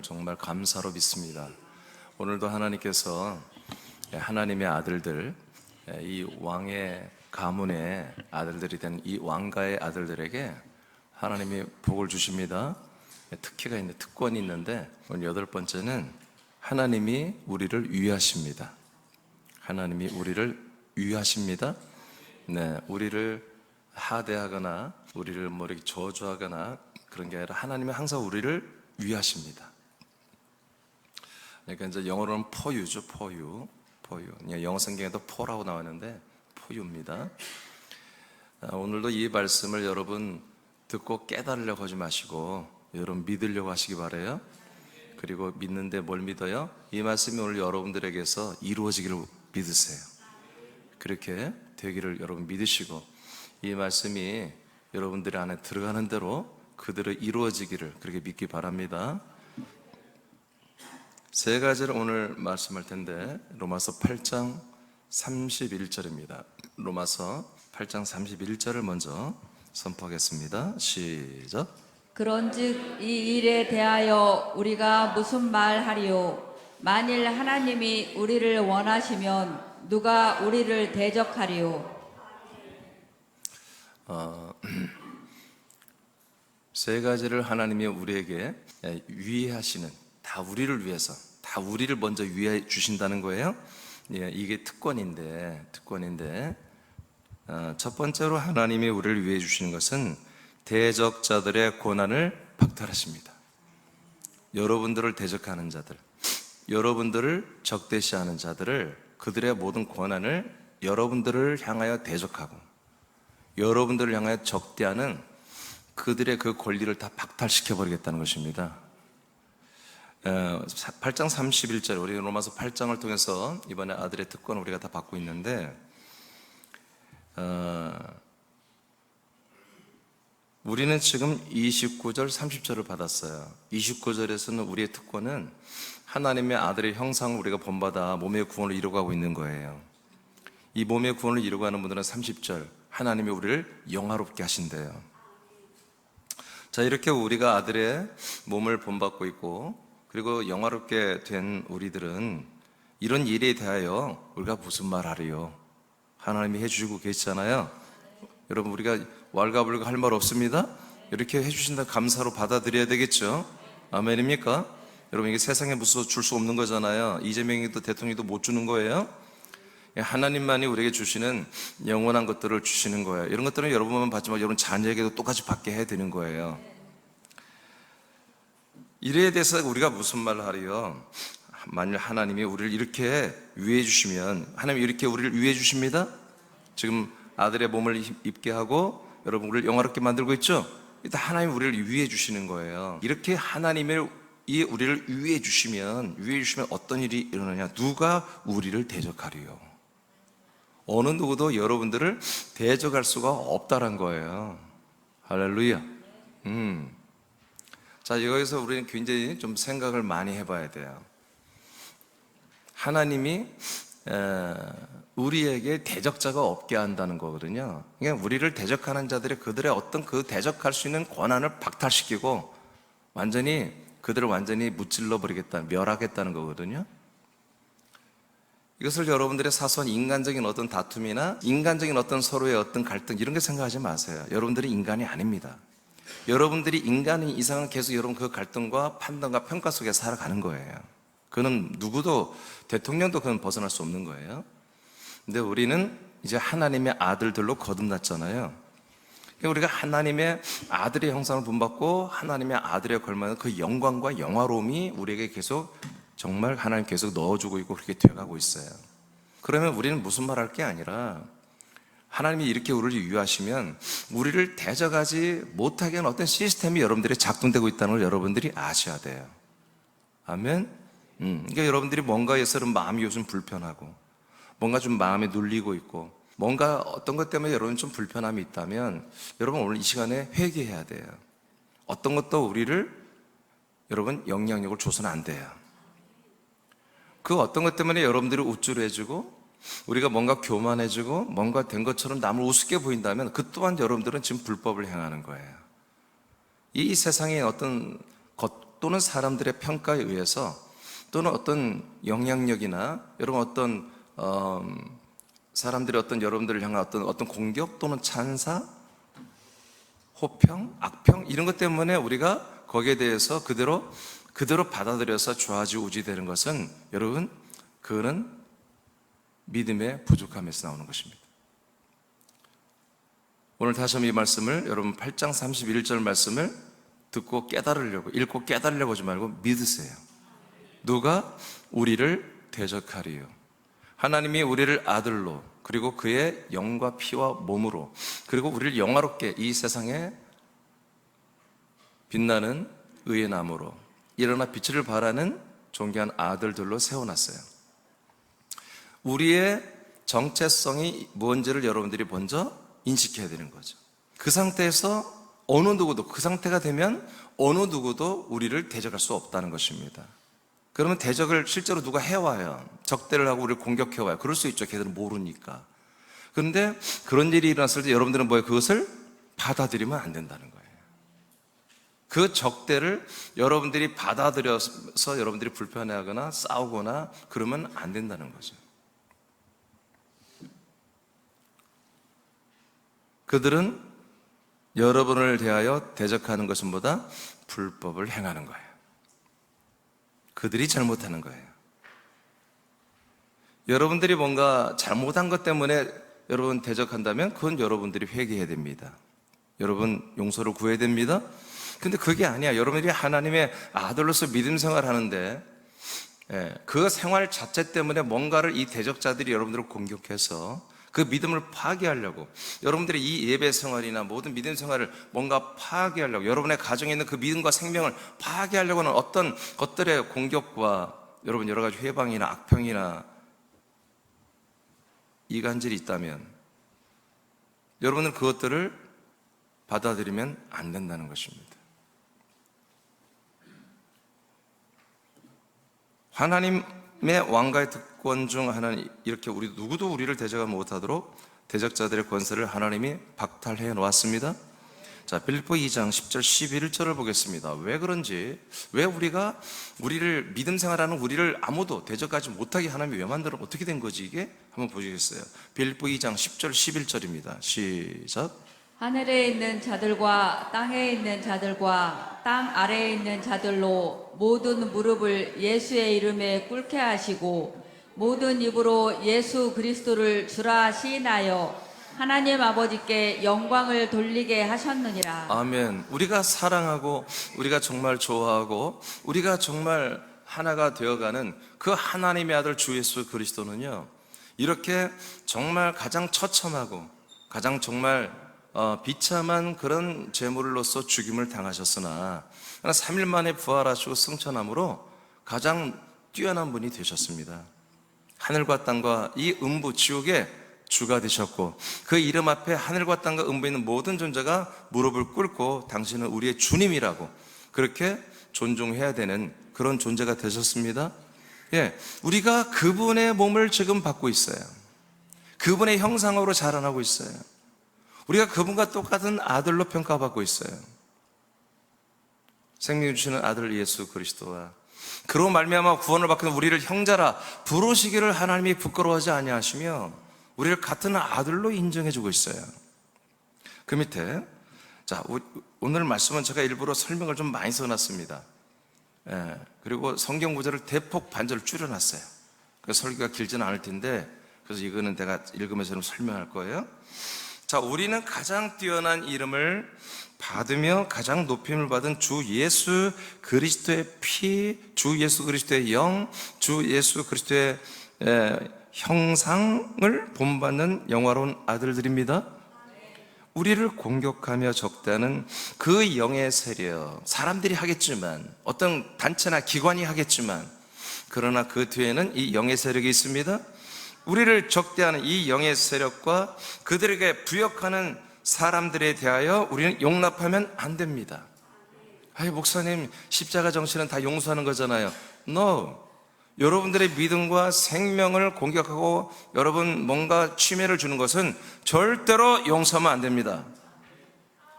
것임을 정말 감사로 믿습니다. 오늘도 하나님께서 하나님의 아들들, 이 왕의 가문의 아들들이 된 이 왕가의 아들들에게 하나님이 복을 주십니다. 특혜가 있는데, 특권이 있는데, 오늘 8번째는 하나님이 우리를 위하십니다. 하나님이 우리를 위하십니다. 네, 우리를 하대하거나 우리를 뭐 이렇게 저주하거나 그런 게 아니라 하나님이 항상 우리를 위하십니다. 그러니까 이제 영어로는 for you죠, for you. 영어 성경에도 for라고 나왔는데 for you입니다. 오늘도 이 말씀을 여러분 듣고 깨달으려고 하지 마시고 여러분 믿으려고 하시기 바라요. 그리고 믿는데 뭘 믿어요? 이 말씀이 오늘 여러분들에게서 이루어지기를 믿으세요. 그렇게 되기를 여러분 믿으시고 이 말씀이 여러분들의 안에 들어가는 대로 그대로 이루어지기를 그렇게 믿기 바랍니다. 세 가지를 오늘 말씀할 텐데 로마서 8장 31절입니다. 로마서 8장 31절을 먼저 선포하겠습니다. 시작. 그런즉 이 일에 대하여 우리가 무슨 말하리요? 만일 하나님이 우리를 원하시면 누가 우리를 대적하리요? 세 가지를 하나님이 우리에게 위하시는, 다 우리를 위해서, 다 우리를 먼저 위해 주신다는 거예요. 이게 특권인데 첫 번째로 하나님이 우리를 위해 주시는 것은 대적자들의 고난을 박탈하십니다. 여러분들을 대적하는 자들, 여러분들을 적대시하는 자들을, 그들의 모든 고난을 여러분들을 향하여 대적하고 여러분들을 향하여 적대하는 그들의 그 권리를 다 박탈시켜 버리겠다는 것입니다. 8장 31절, 우리 로마서 8장을 통해서 이번에 아들의 특권을 우리가 다 받고 있는데 우리는 지금 29절, 30절을 받았어요. 29절에서는 우리의 특권은 하나님의 아들의 형상을 우리가 본받아 몸의 구원을 이루어가고 있는 거예요. 이 몸의 구원을 이루어가는 분들은 30절, 하나님이 우리를 영화롭게 하신대요. 자, 이렇게 우리가 아들의 몸을 본받고 있고 그리고 영화롭게 된 우리들은 이런 일에 대하여 우리가 무슨 말 하리요? 하나님이 해주시고 계시잖아요. 여러분, 우리가 왈가불가 할 말 없습니다. 이렇게 해주신다 감사로 받아들여야 되겠죠. 아멘입니까? 여러분, 이게 세상에 무슨 줄 수 없는 거잖아요. 이재명이도 대통령도 못 주는 거예요. 하나님만이 우리에게 주시는 영원한 것들을 주시는 거예요. 이런 것들은 여러분만 받지만 여러분 자녀에게도 똑같이 받게 해야 되는 거예요. 이래에 대해서 우리가 무슨 말을 하리요? 만일 하나님이 우리를 이렇게 위해 주시면, 하나님이 이렇게 우리를 위해 주십니다. 지금 아들의 몸을 입게 하고 여러분 우리를 영화롭게 만들고 있죠? 일단 하나님이 우리를 위해 주시는 거예요. 이렇게 하나님이 우리를 위해 주시면 어떤 일이 일어나냐? 누가 우리를 대적하리요? 어느 누구도 여러분들을 대적할 수가 없다는 거예요. 할렐루야. 자, 여기서 우리는 굉장히 좀 생각을 많이 해봐야 돼요. 하나님이 우리에게 대적자가 없게 한다는 거거든요. 그러니까 우리를 대적하는 자들이 그들의 어떤 그 대적할 수 있는 권한을 박탈시키고 그들을 완전히 무찔러 버리겠다, 멸하겠다는 거거든요. 이것을 여러분들의 사소한 인간적인 어떤 다툼이나 인간적인 어떤 서로의 어떤 갈등 이런 게 생각하지 마세요. 여러분들이 인간이 아닙니다. 여러분들이 인간인 이상은 계속 여러분 그 갈등과 판단과 평가 속에 살아가는 거예요. 그는 누구도, 대통령도 그건 벗어날 수 없는 거예요. 근데 우리는 이제 하나님의 아들들로 거듭났잖아요. 우리가 하나님의 아들의 형상을 본받고 하나님의 아들에 걸맞는 그 영광과 영화로움이 우리에게 계속 정말 하나님 계속 넣어주고 있고 그렇게 되어가고 있어요. 그러면 우리는 무슨 말 할 게 아니라 하나님이 이렇게 우리를 위하시면 우리를 대적하지 못하게 하는 어떤 시스템이 여러분들이 작동되고 있다는 걸 여러분들이 아셔야 돼요. 아멘? 그러니까 여러분들이 뭔가에서는 마음이 요즘 불편하고 뭔가 좀 마음에 눌리고 있고 뭔가 어떤 것 때문에 여러분 좀 불편함이 있다면 여러분 오늘 이 시간에 회개해야 돼요. 어떤 것도 우리를 여러분 영향력을 줘서는 안 돼요. 그 어떤 것 때문에 여러분들이 우쭐해지고 우리가 뭔가 교만해지고 뭔가 된 것처럼 남을 우습게 보인다면 그 또한 여러분들은 지금 불법을 행하는 거예요. 이 세상의 어떤 또는 사람들의 평가에 의해서 또는 어떤 영향력이나 여러분 어떤 사람들이 어떤 여러분들을 향한 어떤 공격 또는 찬사, 호평, 악평 이런 것 때문에 우리가 거기에 대해서 그대로 받아들여서 좌지우지되는 것은 여러분 그거는 믿음의 부족함에서 나오는 것입니다. 오늘 다시 한번 이 말씀을 여러분 8장 31절 말씀을 듣고 읽고 깨달으려고 하지 말고 믿으세요. 누가 우리를 대적하리요? 하나님이 우리를 아들로 그리고 그의 영과 피와 몸으로 그리고 우리를 영화롭게 이 세상에 빛나는 의의 나무로 일어나 빛을 발하는 존귀한 아들들로 세워놨어요. 우리의 정체성이 뭔지를 여러분들이 먼저 인식해야 되는 거죠. 그 상태에서 어느 누구도 그 상태가 되면 어느 누구도 우리를 대적할 수 없다는 것입니다. 그러면 대적을 실제로 누가 해와요. 적대를 하고 우리를 공격해와요. 그럴 수 있죠. 걔들은 모르니까. 그런데 그런 일이 일어났을 때 여러분들은 그것을 받아들이면 안 된다는 거예요. 그 적대를 여러분들이 받아들여서 여러분들이 불편해하거나 싸우거나 그러면 안 된다는 거죠. 그들은 여러분을 대하여 대적하는 것보다 불법을 행하는 거예요. 그들이 잘못하는 거예요. 여러분들이 뭔가 잘못한 것 때문에 여러분 대적한다면 그건 여러분들이 회개해야 됩니다. 여러분 용서를 구해야 됩니다. 근데 그게 아니야. 여러분들이 하나님의 아들로서 믿음 생활하는데 그 생활 자체 때문에 뭔가를 이 대적자들이 여러분들을 공격해서 그 믿음을 파괴하려고 여러분들의 이 예배 생활이나 모든 믿음 생활을 뭔가 파괴하려고 여러분의 가정에 있는 그 믿음과 생명을 파괴하려고 하는 어떤 것들의 공격과 여러분 여러 가지 회방이나 악평이나 이간질이 있다면 여러분은 그것들을 받아들이면 안 된다는 것입니다. 하나님의 왕가의 특권 중 하나는 이렇게 우리 누구도 우리를 대적하지 못하도록 대적자들의 권세를 하나님이 박탈해 놓았습니다. 자, 빌립보 2장 10절 11절을 보겠습니다. 왜 그런지, 왜 우리를 믿음 생활하는 우리를 아무도 대적하지 못하게 하나님이 왜 만들어 어떻게 된 거지 이게? 한번 보시겠어요? 빌립보 2장 10절 11절입니다. 시작. 하늘에 있는 자들과 땅에 있는 자들과 땅 아래에 있는 자들로 모든 무릎을 예수의 이름에 꿇게 하시고 모든 입으로 예수 그리스도를 주라 시인하여 하나님 아버지께 영광을 돌리게 하셨느니라. 아멘. 우리가 사랑하고 우리가 정말 좋아하고 우리가 정말 하나가 되어가는 그 하나님의 아들 주 예수 그리스도는요, 이렇게 정말 가장 처참하고 가장 정말 비참한 그런 제물로서 죽임을 당하셨으나 3일 만에 부활하시고 승천함으로 가장 뛰어난 분이 되셨습니다. 하늘과 땅과 이 음부 지옥의 주가 되셨고 그 이름 앞에 하늘과 땅과 음부에 있는 모든 존재가 무릎을 꿇고 당신은 우리의 주님이라고 그렇게 존중해야 되는 그런 존재가 되셨습니다. 예, 우리가 그분의 몸을 지금 받고 있어요. 그분의 형상으로 자라나고 있어요. 우리가 그분과 똑같은 아들로 평가받고 있어요. 생명 주시는 아들 예수 그리스도와 그로 말미암아 구원을 받는 우리를 형제라 부르시기를 하나님이 부끄러워하지 아니하시며 우리를 같은 아들로 인정해주고 있어요. 그 밑에 자, 오늘 말씀은 제가 일부러 설명을 좀 많이 써놨습니다. 그리고 성경 구절을 대폭 반절 줄여놨어요. 그 설교가 길지는 않을 텐데 그래서 이거는 내가 읽으면서 좀 설명할 거예요. 자, 우리는 가장 뛰어난 이름을 받으며 가장 높임을 받은 주 예수 그리스도의 피, 주 예수 그리스도의 영, 주 예수 그리스도의 형상을 본받는 영화로운 아들들입니다. 우리를 공격하며 적대하는 그 영의 세력, 사람들이 하겠지만 어떤 단체나 기관이 하겠지만 그러나 그 뒤에는 이 영의 세력이 있습니다. 우리를 적대하는 이 영의 세력과 그들에게 부역하는 사람들에 대하여 우리는 용납하면 안 됩니다. 아이, 목사님, 십자가 정신은 다 용서하는 거잖아요. No. 여러분들의 믿음과 생명을 공격하고 여러분 뭔가 침해를 주는 것은 절대로 용서하면 안 됩니다.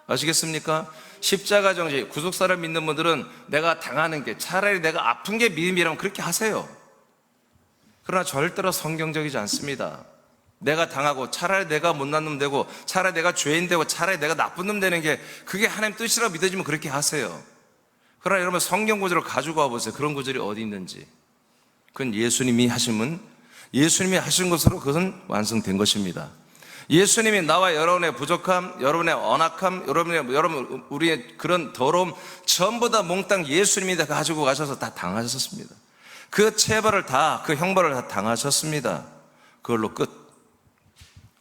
아시겠습니까? 십자가 정신, 구속사를 믿는 분들은 내가 당하는 게, 차라리 내가 아픈 게 믿음이라면 그렇게 하세요. 그러나 절대로 성경적이지 않습니다. 내가 당하고 차라리 내가 못난 놈 되고 차라리 내가 죄인 되고 차라리 내가 나쁜 놈 되는 게 그게 하나님 뜻이라고 믿어지면 그렇게 하세요. 그러나 여러분 성경 구절을 가지고 와보세요. 그런 구절이 어디 있는지. 그건 예수님이 하신 것으로 그것은 완성된 것입니다. 예수님이 나와 여러분의 부족함, 여러분의 언악함, 여러분 우리의 그런 더러움 전부 다 몽땅 예수님이 다 가지고 가셔서 다 당하셨습니다. 그 체벌을 다, 그 형벌을 다 당하셨습니다. 그걸로 끝.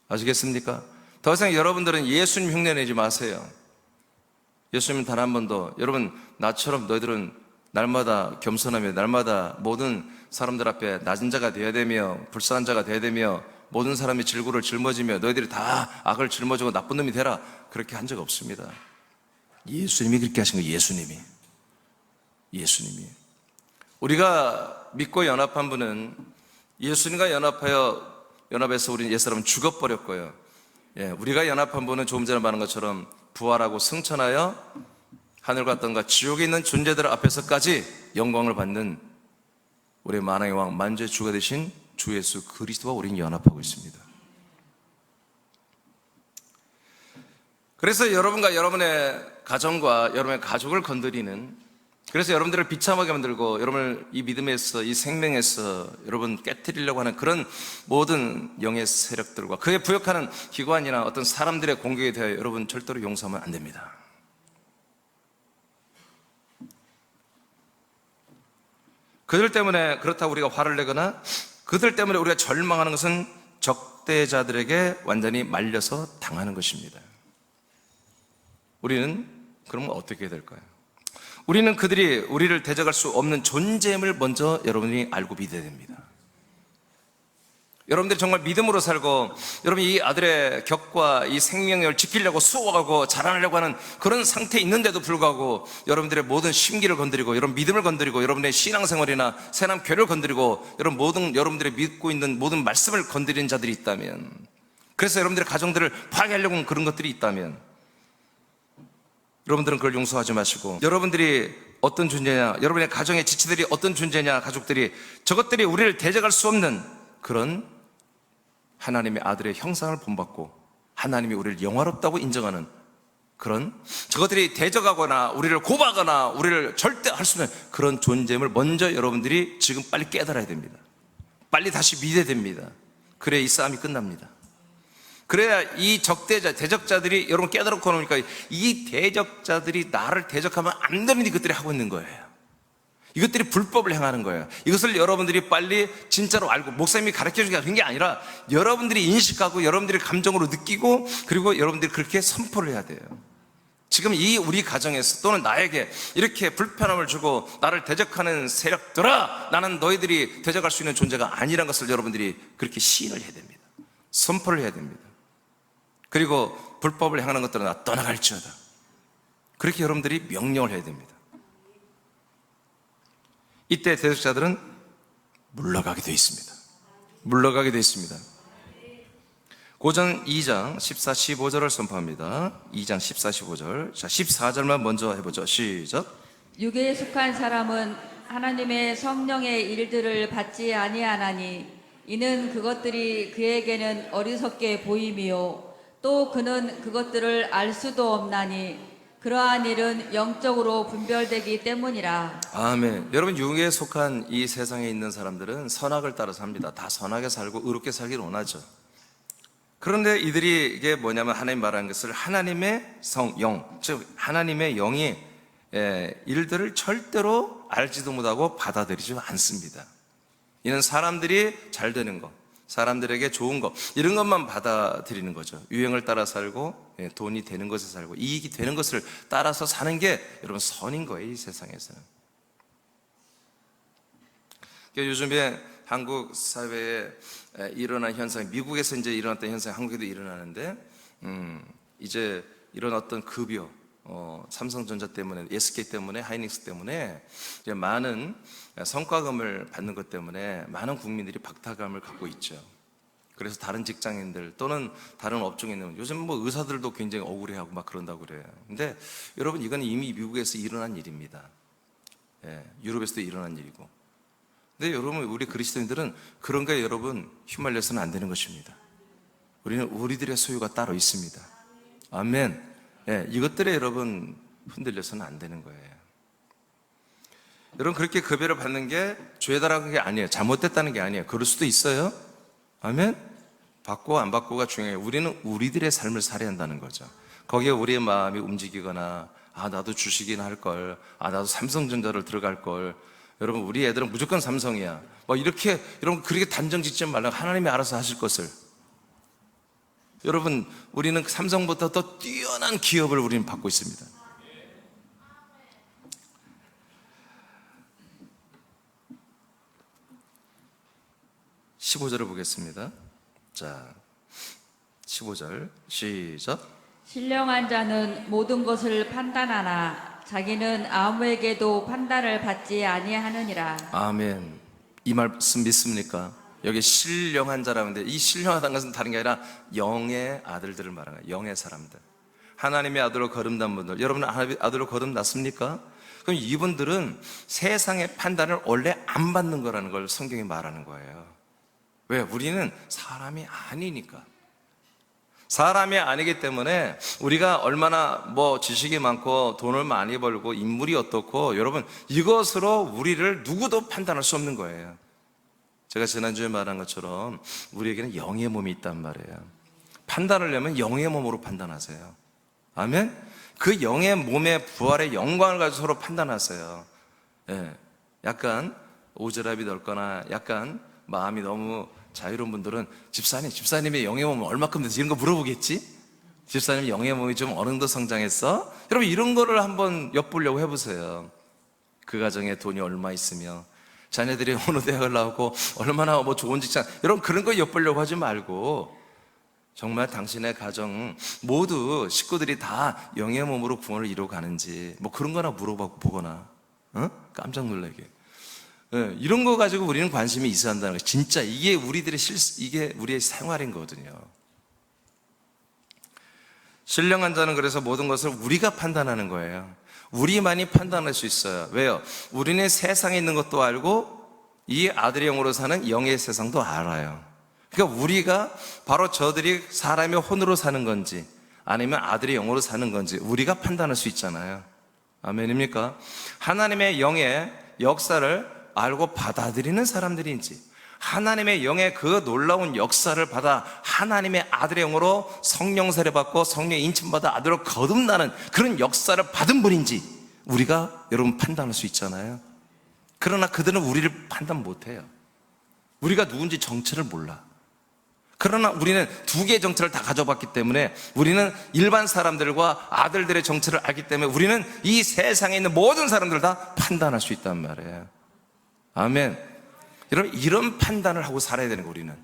아시겠습니까? 더 이상 여러분들은 예수님 흉내 내지 마세요. 예수님 단 한 번도, 여러분 나처럼 너희들은 날마다 겸손하며 날마다 모든 사람들 앞에 낮은 자가 되어야 되며 불쌍한 자가 되어야 되며 모든 사람이 질구를 짊어지며 너희들이 다 악을 짊어지고 나쁜 놈이 되라, 그렇게 한 적 없습니다. 예수님이 그렇게 하신 거예요. 예수님이. 우리가 믿고 연합한 분은 예수님과 연합해서 우리 옛사람은 죽어버렸고요. 우리가 연합한 분은 조금 전에 말한 것처럼 부활하고 승천하여 하늘과 땅과 지옥에 있는 존재들 앞에서까지 영광을 받는 우리 만왕의 왕 만주의 주가 되신 주 예수 그리스도와 우리는 연합하고 있습니다. 그래서 여러분과 여러분의 가정과 여러분의 가족을 건드리는, 그래서 여러분들을 비참하게 만들고 여러분을 이 믿음에서, 이 생명에서 여러분 깨뜨리려고 하는 그런 모든 영의 세력들과 그에 부역하는 기관이나 어떤 사람들의 공격에 대하여 여러분 절대로 용서하면 안 됩니다. 그들 때문에 그렇다고 우리가 화를 내거나 그들 때문에 우리가 절망하는 것은 적대자들에게 완전히 말려서 당하는 것입니다. 우리는 그러면 어떻게 해야 될까요? 우리는 그들이 우리를 대적할 수 없는 존재임을 먼저 여러분이 알고 믿어야 됩니다. 여러분들이 정말 믿음으로 살고 여러분이 이 아들의 격과 이 생명력을 지키려고 수호하고 자라나려고 하는 그런 상태에 있는데도 불구하고 여러분들의 모든 심기를 건드리고 여러분 믿음을 건드리고 여러분의 신앙생활이나 새남 교회를 건드리고 여러분들이 믿고 있는 모든 말씀을 건드리는 자들이 있다면, 그래서 여러분들의 가정들을 파괴하려고 하는 그런 것들이 있다면 여러분들은 그걸 용서하지 마시고, 여러분들이 어떤 존재냐, 여러분의 가정의 지체들이 어떤 존재냐, 가족들이 저것들이 우리를 대적할 수 없는 그런 하나님의 아들의 형상을 본받고 하나님이 우리를 영화롭다고 인정하는 그런, 저것들이 대적하거나 우리를 고발하거나 우리를 절대 할 수 없는 그런 존재임을 먼저 여러분들이 지금 빨리 깨달아야 됩니다. 빨리 다시 믿어야 됩니다. 그래야 이 싸움이 끝납니다. 그래야 이 적대자, 대적자들이 여러분 깨달고 나니까 이 대적자들이 나를 대적하면 안 되는 것들이 하고 있는 거예요. 이것들이 불법을 행하는 거예요. 이것을 여러분들이 빨리 진짜로 알고, 목사님이 가르쳐주기가 그런 게 아니라 여러분들이 인식하고 여러분들이 감정으로 느끼고 그리고 여러분들이 그렇게 선포를 해야 돼요. 지금 이 우리 가정에서 또는 나에게 이렇게 불편함을 주고 나를 대적하는 세력들아, 나는 너희들이 대적할 수 있는 존재가 아니라는 것을 여러분들이 그렇게 시인을 해야 됩니다. 선포를 해야 됩니다. 그리고 불법을 행하는 것들은 나 떠나갈지어다, 그렇게 여러분들이 명령을 해야 됩니다. 이때 대적자들은 물러가게 되어 있습니다. 물러가게 되어 있습니다. 고전 2장 14, 15절을 선포합니다. 2장 14, 15절. 자, 14절만 먼저 해보죠. 시작. 육에 속한 사람은 하나님의 성령의 일들을 받지 아니하나니 이는 그것들이 그에게는 어리석게 보임이요 또 그는 그것들을 알 수도 없나니 그러한 일은 영적으로 분별되기 때문이라. 아멘. 여러분, 육에 속한 이 세상에 있는 사람들은 선악을 따라서 삽니다. 다 선하게 살고 의롭게 살기를 원하죠. 그런데 이들이 이게 뭐냐면 하나님 말하는 것을 하나님의 영, 즉 하나님의 영이 일들을 절대로 알지도 못하고 받아들이지 않습니다. 이는 사람들이 잘 되는 것, 사람들에게 좋은 것, 이런 것만 받아들이는 거죠. 유행을 따라 살고 돈이 되는 것에 살고 이익이 되는 것을 따라서 사는 게 여러분 선인 거예요. 이 세상에서는. 요즘에 한국 사회에 일어난 현상, 미국에서 이제 일어났던 현상이 한국에도 일어나는데, 이제 이런 어떤 급여, 삼성전자 때문에, SK 때문에, 하이닉스 때문에 이제 많은 성과금을 받는 것 때문에 많은 국민들이 박탈감을 갖고 있죠. 그래서 다른 직장인들 또는 다른 업종에 있는, 요즘 뭐 의사들도 굉장히 억울해하고 막 그런다고 그래요. 근데 여러분, 이건 이미 미국에서 일어난 일입니다. 예, 유럽에서도 일어난 일이고. 근데 여러분, 우리 그리스도인들은 그런 거에 여러분 휘말려서는 안 되는 것입니다. 우리는 우리들의 소유가 따로 있습니다. 아멘. 예, 이것들에 여러분 흔들려서는 안 되는 거예요. 여러분, 그렇게 급여를 받는 게 죄다라는 게 아니에요. 잘못됐다는 게 아니에요. 그럴 수도 있어요. 아멘. 받고 안 받고가 중요해요. 우리는 우리들의 삶을 살아야 한다는 거죠. 거기에 우리의 마음이 움직이거나, 아, 나도 주식이나 할 걸, 아, 나도 삼성전자를 들어갈 걸, 여러분, 우리 애들은 무조건 삼성이야, 뭐 이렇게 여러분 그렇게 단정 짓지 말라고, 하나님이 알아서 하실 것을. 여러분, 우리는 삼성보다 더 뛰어난 기업을 우리는 받고 있습니다. (15절을) 보겠습니다. 자, 15절 시작. 신령한 자는 모든 것을 판단하나 자기는 아무에게도 판단을 받지 아니하느니라. 아멘. 이 말씀 믿습니까? 여기 신령한 자라는데, 이 신령하다는 것은 다른 게 아니라 영의 아들들을 말하는 거예요. 영의 사람들, 하나님의 아들로 거듭난 분들. 여러분, 아들로 거듭났습니까? 그럼 이분들은 세상의 판단을 원래 안 받는 거라는 걸 성경이 말하는 거예요. 왜? 우리는 사람이 아니니까. 사람이 아니기 때문에 우리가 얼마나 뭐 지식이 많고 돈을 많이 벌고 인물이 어떻고, 여러분, 이것으로 우리를 누구도 판단할 수 없는 거예요. 제가 지난주에 말한 것처럼 우리에게는 영의 몸이 있단 말이에요. 판단을 하려면 영의 몸으로 판단하세요. 아멘? 그 영의 몸의 부활의 영광을 가지고 서로 판단하세요. 예. 약간 오지랖이 넓거나 약간 마음이 너무 자유로운 분들은 집사님의 영의 몸은 얼마큼 돼서, 이런 거 물어보겠지? 집사님 영의 몸이 좀 어느 정도 성장했어? 여러분, 이런 거를 한번 엿보려고 해보세요. 그 가정에 돈이 얼마 있으며, 자녀들이 어느 대학을 나오고, 얼마나 뭐 좋은 직장, 여러분 그런 거 엿보려고 하지 말고, 정말 당신의 가정 모두 식구들이 다 영의 몸으로 구원을 이루어 가는지 뭐 그런 거나 물어보거나, 깜짝 놀라게. 예, 이런 거 가지고 우리는 관심이 있어야 한다는 거예요. 진짜 이게 우리들의 이게 우리의 생활인 거거든요. 신령한 자는 그래서 모든 것을 우리가 판단하는 거예요. 우리만이 판단할 수 있어요. 왜요? 우리는 세상에 있는 것도 알고 이 아들의 영으로 사는 영의 세상도 알아요. 그러니까 우리가 바로 저들이 사람의 혼으로 사는 건지 아니면 아들의 영으로 사는 건지 우리가 판단할 수 있잖아요. 아멘입니까? 하나님의 영의 역사를 알고 받아들이는 사람들인지, 하나님의 영의 그 놀라운 역사를 받아 하나님의 아들의 영으로 성령 세례받고 성령의 인침받아 아들로 거듭나는 그런 역사를 받은 분인지 우리가 여러분 판단할 수 있잖아요. 그러나 그들은 우리를 판단 못해요. 우리가 누군지 정체를 몰라. 그러나 우리는 두 개의 정체를 다 가져봤기 때문에, 우리는 일반 사람들과 아들들의 정체를 알기 때문에 우리는 이 세상에 있는 모든 사람들을 다 판단할 수 있단 말이에요. 아멘. 여러분, 이런 판단을 하고 살아야 되는 거예요. 우리는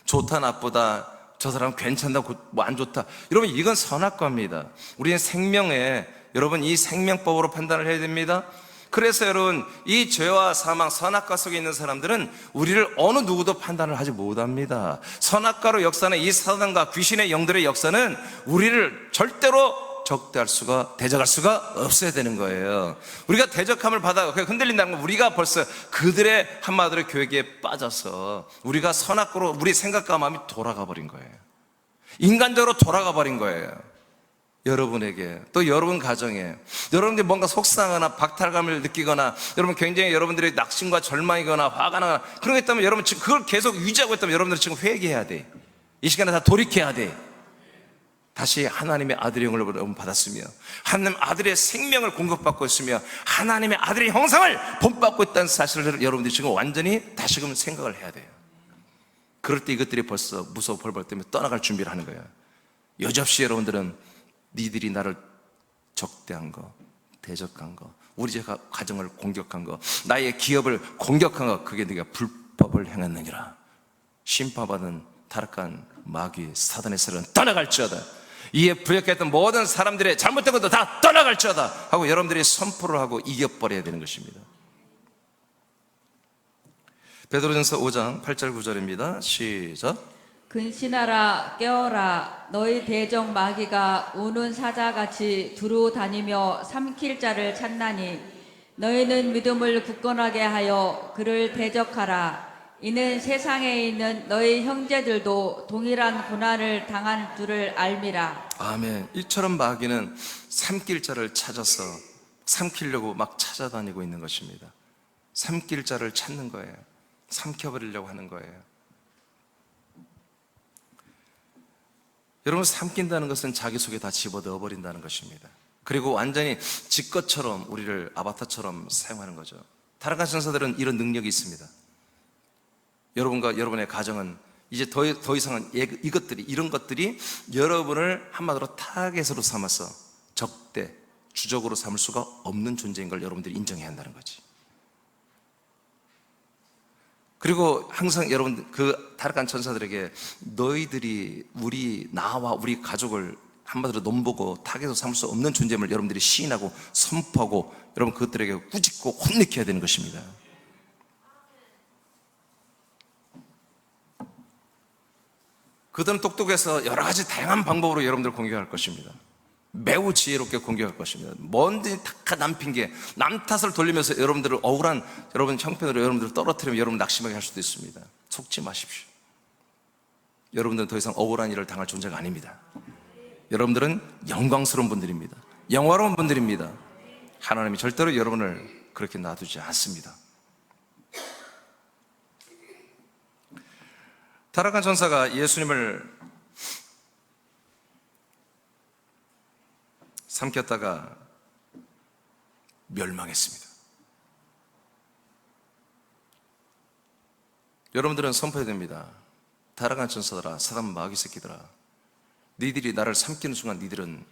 좋다 나쁘다, 저 사람은 괜찮다 뭐 안 좋다, 여러분 이건 선악과입니다. 우리는 생명에, 여러분 이 생명법으로 판단을 해야 됩니다. 그래서 여러분, 이 죄와 사망, 선악과 속에 있는 사람들은 우리를 어느 누구도 판단을 하지 못합니다. 선악과로 역사는 이 사단과 귀신의 영들의 역사는 우리를 절대로 대적할 수가 없어야 되는 거예요. 우리가 대적함을 받아 흔들린다는 건 우리가 벌써 그들의 한마디로 교육에 빠져서 우리가 선악과로 우리 생각과 마음이 돌아가 버린 거예요. 인간적으로 돌아가 버린 거예요. 여러분에게, 또 여러분 가정에, 여러분들이 뭔가 속상하거나 박탈감을 느끼거나, 여러분 굉장히 여러분들의 낙심과 절망이거나 화가 나거나 그런 게 있다면, 여러분 지금 그걸 계속 유지하고 있다면 여러분들은 지금 회개해야 돼. 이 시간에 다 돌이켜야 돼. 다시 하나님의 아들의 영을 여러분 받았으며, 하나님 아들의 생명을 공급받고 있으며, 하나님의 아들의 형상을 본받고 있다는 사실을 여러분들이 지금 완전히 다시금 생각을 해야 돼요. 그럴 때 이것들이 벌써 무서워 벌벌 때문에 떠나갈 준비를 하는 거예요. 여지없이 여러분들은 니들이 나를 적대한 거, 대적한 거, 우리 집 가정을 공격한 거, 나의 기업을 공격한 거, 그게 네가 불법을 행했느니라. 심판받은 타락한 마귀 사단의 세력은 떠나갈지어다. 이에 부역했던 모든 사람들의 잘못된 것도 다 떠나갈지어다 하고 여러분들이 선포를 하고 이겨버려야 되는 것입니다. 베드로전서 5장 8절 9절입니다. 시작. 근신하라 깨어라 너희 대적 마귀가 우는 사자같이 두루 다니며 삼킬 자를 찾나니 너희는 믿음을 굳건하게 하여 그를 대적하라. 이는 세상에 있는 너희 형제들도 동일한 고난을 당한 줄을 알미라. 아멘. 이처럼 마귀는 삼킬 자를 찾아서 삼키려고 막 찾아다니고 있는 것입니다. 삼킬 자를 찾는 거예요. 삼켜버리려고 하는 거예요. 여러분, 삼킨다는 것은 자기 속에 다 집어넣어 버린다는 것입니다. 그리고 완전히 지 것처럼 우리를 아바타처럼 사용하는 거죠. 타락한 천사들은 이런 능력이 있습니다. 여러분과 여러분의 가정은 이제 더 이상은 이런 것들이 여러분을 한마디로 타겟으로 삼아서 적대, 주적으로 삼을 수가 없는 존재인 걸 여러분들이 인정해야 한다는 거지. 그리고 항상 여러분 그 타락한 천사들에게 너희들이 나와 우리 가족을 한마디로 넘보고 타겟으로 삼을 수 없는 존재임을 여러분들이 시인하고 선포하고 여러분 그것들에게 꾸짖고 혼내켜야 되는 것입니다. 그들은 똑똑해서 여러 가지 다양한 방법으로 여러분들을 공격할 것입니다. 매우 지혜롭게 공격할 것입니다. 뭔지 다 남 핑계, 남 탓을 돌리면서 여러분들을 억울한 여러분 형편으로 여러분들을 떨어뜨리면 여러분 낙심하게 할 수도 있습니다. 속지 마십시오. 여러분들은 더 이상 억울한 일을 당할 존재가 아닙니다. 여러분들은 영광스러운 분들입니다. 영화로운 분들입니다. 하나님이 절대로 여러분을 그렇게 놔두지 않습니다. 타락한 천사가 예수님을 삼켰다가 멸망했습니다. 여러분들은 선포해야 됩니다. 타락한 천사들아, 사단 마귀 새끼들아, 니들이 나를 삼키는 순간 니들은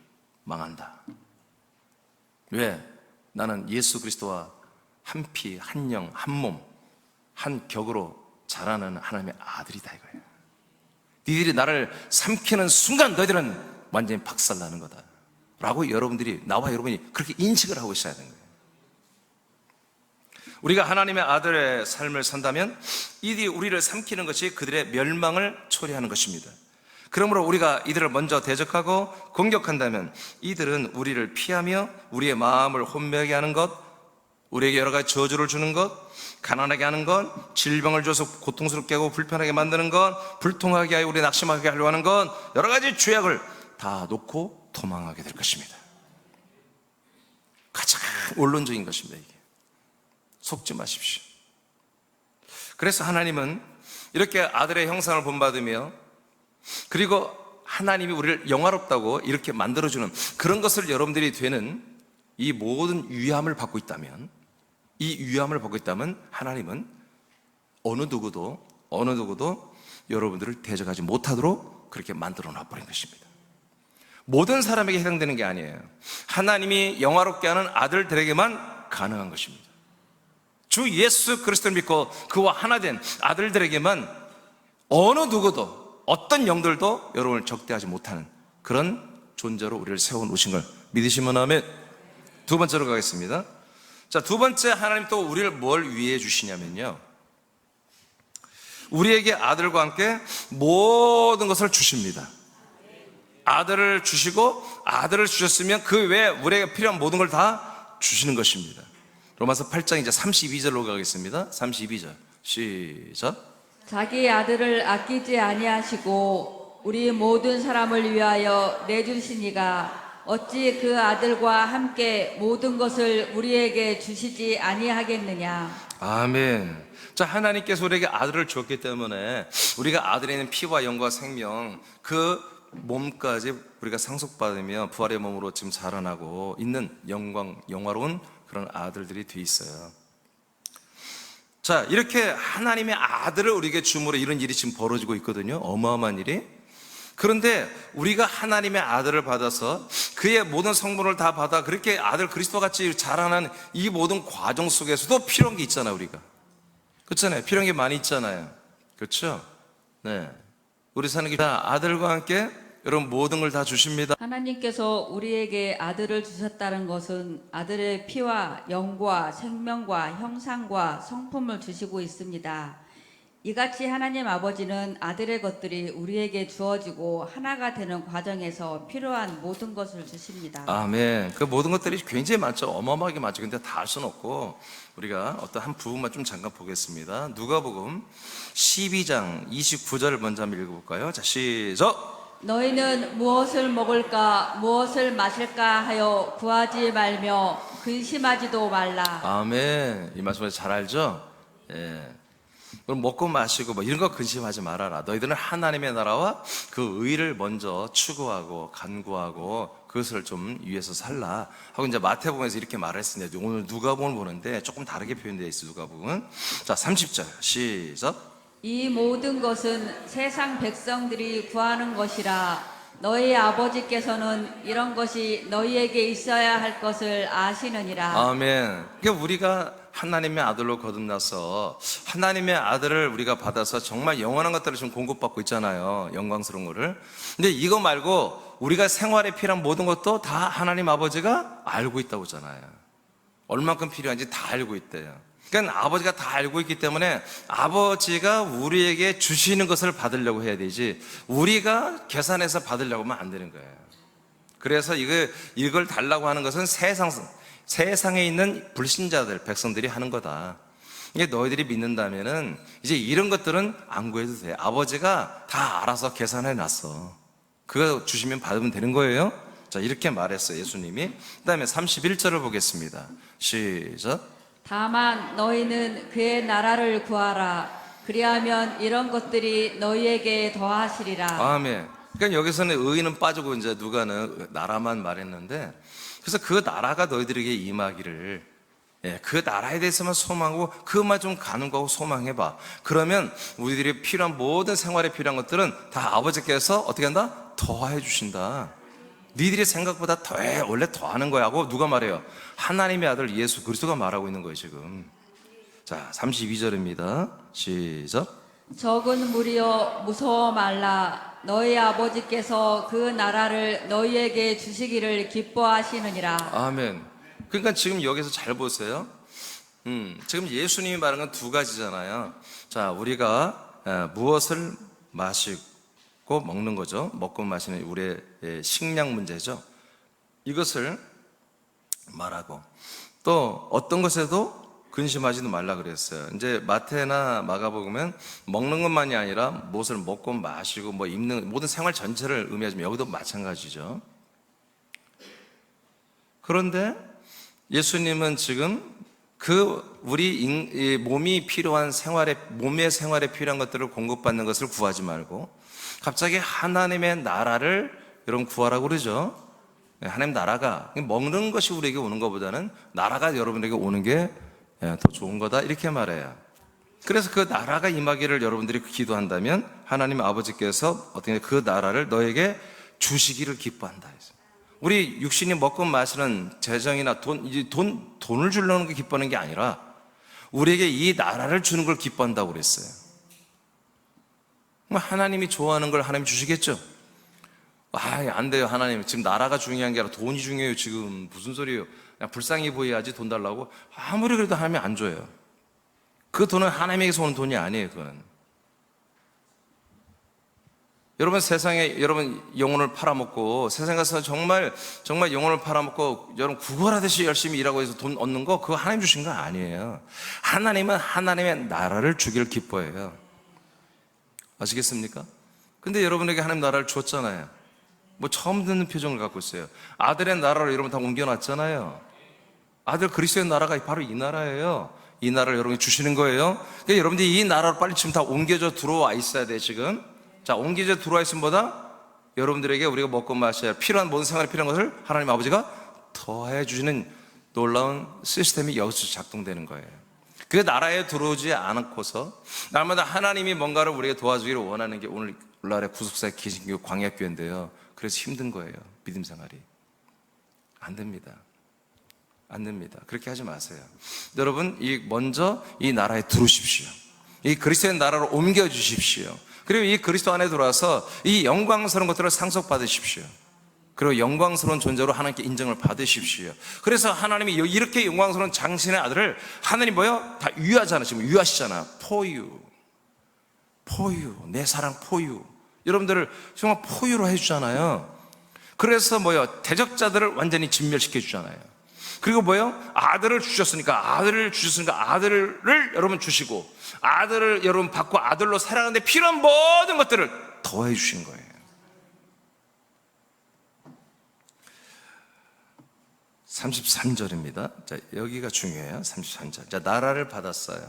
망한다. 왜? 나는 예수 그리스도와 한 피, 한 영, 한 몸, 한 격으로 자라는 하나님의 아들이다 이거예요. 니들이 나를 삼키는 순간 너희들은 완전히 박살나는 거다 라고 여러분들이, 나와 여러분이 그렇게 인식을 하고 있어야 되는 거예요. 우리가 하나님의 아들의 삶을 산다면 이들이 우리를 삼키는 것이 그들의 멸망을 초래하는 것입니다. 그러므로 우리가 이들을 먼저 대적하고 공격한다면 이들은 우리를 피하며 우리의 마음을 혼미하게 하는 것, 우리에게 여러 가지 저주를 주는 것, 가난하게 하는 것, 질병을 줘서 고통스럽게 하고 불편하게 만드는 것, 불통하게 하여 우리 낙심하게 하려고 하는 것, 여러 가지 죄악을 다 놓고 도망하게 될 것입니다. 가장 원론적인 것입니다. 이게 속지 마십시오. 그래서 하나님은 이렇게 아들의 형상을 본받으며 그리고 하나님이 우리를 영화롭다고 이렇게 만들어주는 그런 것을 여러분들이 되는 이 모든 위함을 받고 있다면, 이 위함을 받고 있다면 하나님은 어느 누구도 여러분들을 대적하지 못하도록 그렇게 만들어 놔버린 것입니다. 모든 사람에게 해당되는 게 아니에요. 하나님이 영화롭게 하는 아들들에게만 가능한 것입니다. 주 예수 그리스도를 믿고 그와 하나 된 아들들에게만 어느 누구도, 어떤 영들도 여러분을 적대하지 못하는 그런 존재로 우리를 세워놓으신 걸 믿으시면 아멘. 두 번째로 가겠습니다. 자, 두 번째, 하나님 또 우리를 뭘 위해 주시냐면요, 우리에게 아들과 함께 모든 것을 주십니다. 아들을 주시고, 아들을 주셨으면 그 외에 우리에게 필요한 모든 걸 다 주시는 것입니다. 로마서 8장 이제 32절로 가겠습니다. 32절 시작. 자기 아들을 아끼지 아니하시고 우리 모든 사람을 위하여 내주시니가 어찌 그 아들과 함께 모든 것을 우리에게 주시지 아니하겠느냐. 아멘. 자, 하나님께서 우리에게 아들을 주었기 때문에 우리가 아들에 있는 피와 영과 생명, 그 몸까지 우리가 상속받으며 부활의 몸으로 지금 자라나고 있는 영화로운 그런 아들들이 돼 있어요. 자, 이렇게 하나님의 아들을 우리에게 줌으로 이런 일이 지금 벌어지고 있거든요. 어마어마한 일이. 그런데 우리가 하나님의 아들을 받아서 그의 모든 성분을 다 받아 그렇게 아들 그리스도같이 자라는 이 모든 과정 속에서도 필요한 게 있잖아요. 우리가 그렇잖아요. 필요한 게 많이 있잖아요. 그렇죠? 네, 우리 사는 게 다 아들과 함께 여러분 모든 걸 다 주십니다. 하나님께서 우리에게 아들을 주셨다는 것은 아들의 피와 영과 생명과 형상과 성품을 주시고 있습니다. 이같이 하나님 아버지는 아들의 것들이 우리에게 주어지고 하나가 되는 과정에서 필요한 모든 것을 주십니다. 아멘. 그 모든 것들이 굉장히 많죠. 어마어마하게 많죠. 근데 다 할 수는 없고 우리가 어떤 한 부분만 좀 잠깐 보겠습니다. 누가복음 12장 29절을 먼저 한번 읽어볼까요? 자, 시작. 너희는 무엇을 먹을까 무엇을 마실까 하여 구하지 말며 근심하지도 말라. 아멘. 이 말씀을 잘 알죠? 예. 그럼 먹고 마시고 뭐 이런 거 근심하지 말아라. 너희들은 하나님의 나라와 그 의를 먼저 추구하고 간구하고 그것을 좀 위해서 살라 하고 이제 마태복음에서 이렇게 말했습니다. 오늘 누가복음을 보는데 조금 다르게 표현되어 있어요. 누가복음은. 자, 30절 시작. 이 모든 것은 세상 백성들이 구하는 것이라 너희 아버지께서는 이런 것이 너희에게 있어야 할 것을 아시느니라. 아멘. 그러니까 우리가 하나님의 아들로 거듭나서 하나님의 아들을 우리가 받아서 정말 영원한 것들을 지금 공급받고 있잖아요. 영광스러운 거를. 근데 이거 말고 우리가 생활에 필요한 모든 것도 다 하나님 아버지가 알고 있다고 하잖아요. 얼만큼 필요한지 다 알고 있대요. 그러니까 아버지가 다 알고 있기 때문에 아버지가 우리에게 주시는 것을 받으려고 해야 되지 우리가 계산해서 받으려고 하면 안 되는 거예요. 그래서 이걸 달라고 하는 것은 세상에 있는 불신자들, 백성들이 하는 거다. 이게 너희들이 믿는다면은 이제 이런 것들은 안 구해도 돼. 아버지가 다 알아서 계산해 놨어. 그거 주시면 받으면 되는 거예요. 자, 이렇게 말했어요, 예수님이. 그 다음에 31절을 보겠습니다. 시작. 다만 너희는 그의 나라를 구하라. 그리하면 이런 것들이 너희에게 더하시리라. 아멘. 그러니까 여기서는 의는 빠지고 이제 누가는 나라만 말했는데 그래서 그 나라가 너희들에게 임하기를 그 나라에 대해서만 소망하고 그것만 좀 간구하고 소망해봐. 그러면 우리들이 필요한 모든 생활에 필요한 것들은 다 아버지께서 어떻게 한다? 더해 주신다. 니들이 생각보다 더해. 원래 더하는 거야 하고 누가 말해요? 하나님의 아들 예수 그리스도가 말하고 있는 거예요 지금. 자, 32절입니다 시작. 적은 무리여 무서워 말라. 너희 아버지께서 그 나라를 너희에게 주시기를 기뻐하시느니라. 아멘. 그러니까 지금 여기서 잘 보세요. 지금 예수님이 말한 건 두 가지잖아요. 자, 우리가 무엇을 마시고 먹는 거죠. 먹고 마시는 우리의 식량 문제죠. 이것을 말하고 또 어떤 것에도 근심하지도 말라 그랬어요. 이제 마태나 마가복음은 먹는 것만이 아니라 무엇을 먹고 마시고 뭐 입는 모든 생활 전체를 의미하지만 여기도 마찬가지죠. 그런데 예수님은 지금 우리 몸이 필요한 몸의 생활에 필요한 것들을 공급받는 것을 구하지 말고 갑자기 하나님의 나라를 여러분 구하라고 그러죠. 하나님 나라가 먹는 것이 우리에게 오는 것보다는 나라가 여러분에게 오는 게 더 좋은 거다 이렇게 말해요. 그래서 그 나라가 임하기를 여러분들이 기도한다면 하나님 아버지께서 어떻게 그 나라를 너에게 주시기를 기뻐한다. 우리 육신이 먹고 마시는 재정이나 돈을 주려는 게 기뻐하는 게 아니라 우리에게 이 나라를 주는 걸 기뻐한다고 그랬어요. 하나님이 좋아하는 걸 하나님 주시겠죠? 안 돼요 하나님. 지금 나라가 중요한 게 아니라 돈이 중요해요. 지금 무슨 소리예요? 그냥 불쌍히 보여야지 돈 달라고. 아무리 그래도 하나님이 안 줘요. 그 돈은 하나님에게서 오는 돈이 아니에요. 그건 여러분 세상에 여러분 영혼을 팔아먹고 세상 가서 정말 영혼을 팔아먹고 여러분 구걸하듯이 열심히 일하고 해서 돈 얻는 거 그거 하나님 주신 거 아니에요. 하나님은 하나님의 나라를 주기를 기뻐해요. 아시겠습니까? 근데 여러분에게 하나님 나라를 줬잖아요. 뭐 처음 듣는 표정을 갖고 있어요. 아들의 나라를 여러분 다 옮겨놨잖아요. 아들 그리스도의 나라가 바로 이 나라예요. 이 나라를 여러분이 주시는 거예요. 그러니까 여러분들이 이 나라로 빨리 지금 다 옮겨져 들어와 있어야 돼 지금. 자, 옮겨져 들어와 있음보다 여러분들에게 우리가 먹고 마셔야 필요한 모든 생활에 필요한 것을 하나님 아버지가 더해 주시는 놀라운 시스템이 여기서 작동되는 거예요. 그 나라에 들어오지 않고서 날마다 하나님이 뭔가를 우리에게 도와주기를 원하는 게 오늘날의 구속사의 기신교 광야교회인데요. 그래서 힘든 거예요. 믿음 생활이. 안 됩니다. 안 됩니다. 그렇게 하지 마세요. 여러분, 먼저 이 나라에 들어오십시오. 이 그리스도의 나라로 옮겨 주십시오. 그리고 이 그리스도 안에 들어와서 이 영광스러운 것들을 상속받으십시오. 그리고 영광스러운 존재로 하나님께 인정을 받으십시오. 그래서 하나님이 이렇게 영광스러운 장신의 아들을 하나님 다 유하잖아. 지금 유하시잖아. For you. 포유, 내 사랑 포유. 여러분들을 정말 포유로 해주잖아요. 그래서 뭐요? 대적자들을 완전히 진멸시켜 주잖아요. 그리고 뭐요? 아들을 주셨으니까 아들을 여러분 주시고, 아들을 여러분 받고 아들로 살아가는데 필요한 모든 것들을 더해 주신 거예요. 33절입니다. 자, 여기가 중요해요. 33절. 자, 나라를 받았어요.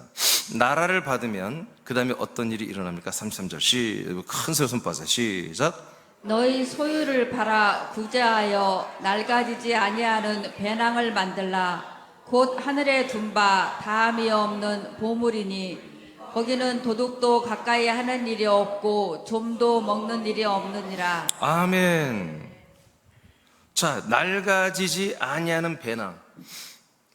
나라를 받으면 그 다음에 어떤 일이 일어납니까? 33절. 큰 소리 손 빠세요. 시작. 너희 소유를 팔아 구제하여 낡아지지 아니하는 배낭을 만들라. 곧 하늘에 둔 바 다함이 없는 보물이니 거기는 도둑도 가까이 하는 일이 없고 좀도 먹는 일이 없느니라. 아멘. 자, 낡아지지 아니하는 배낭.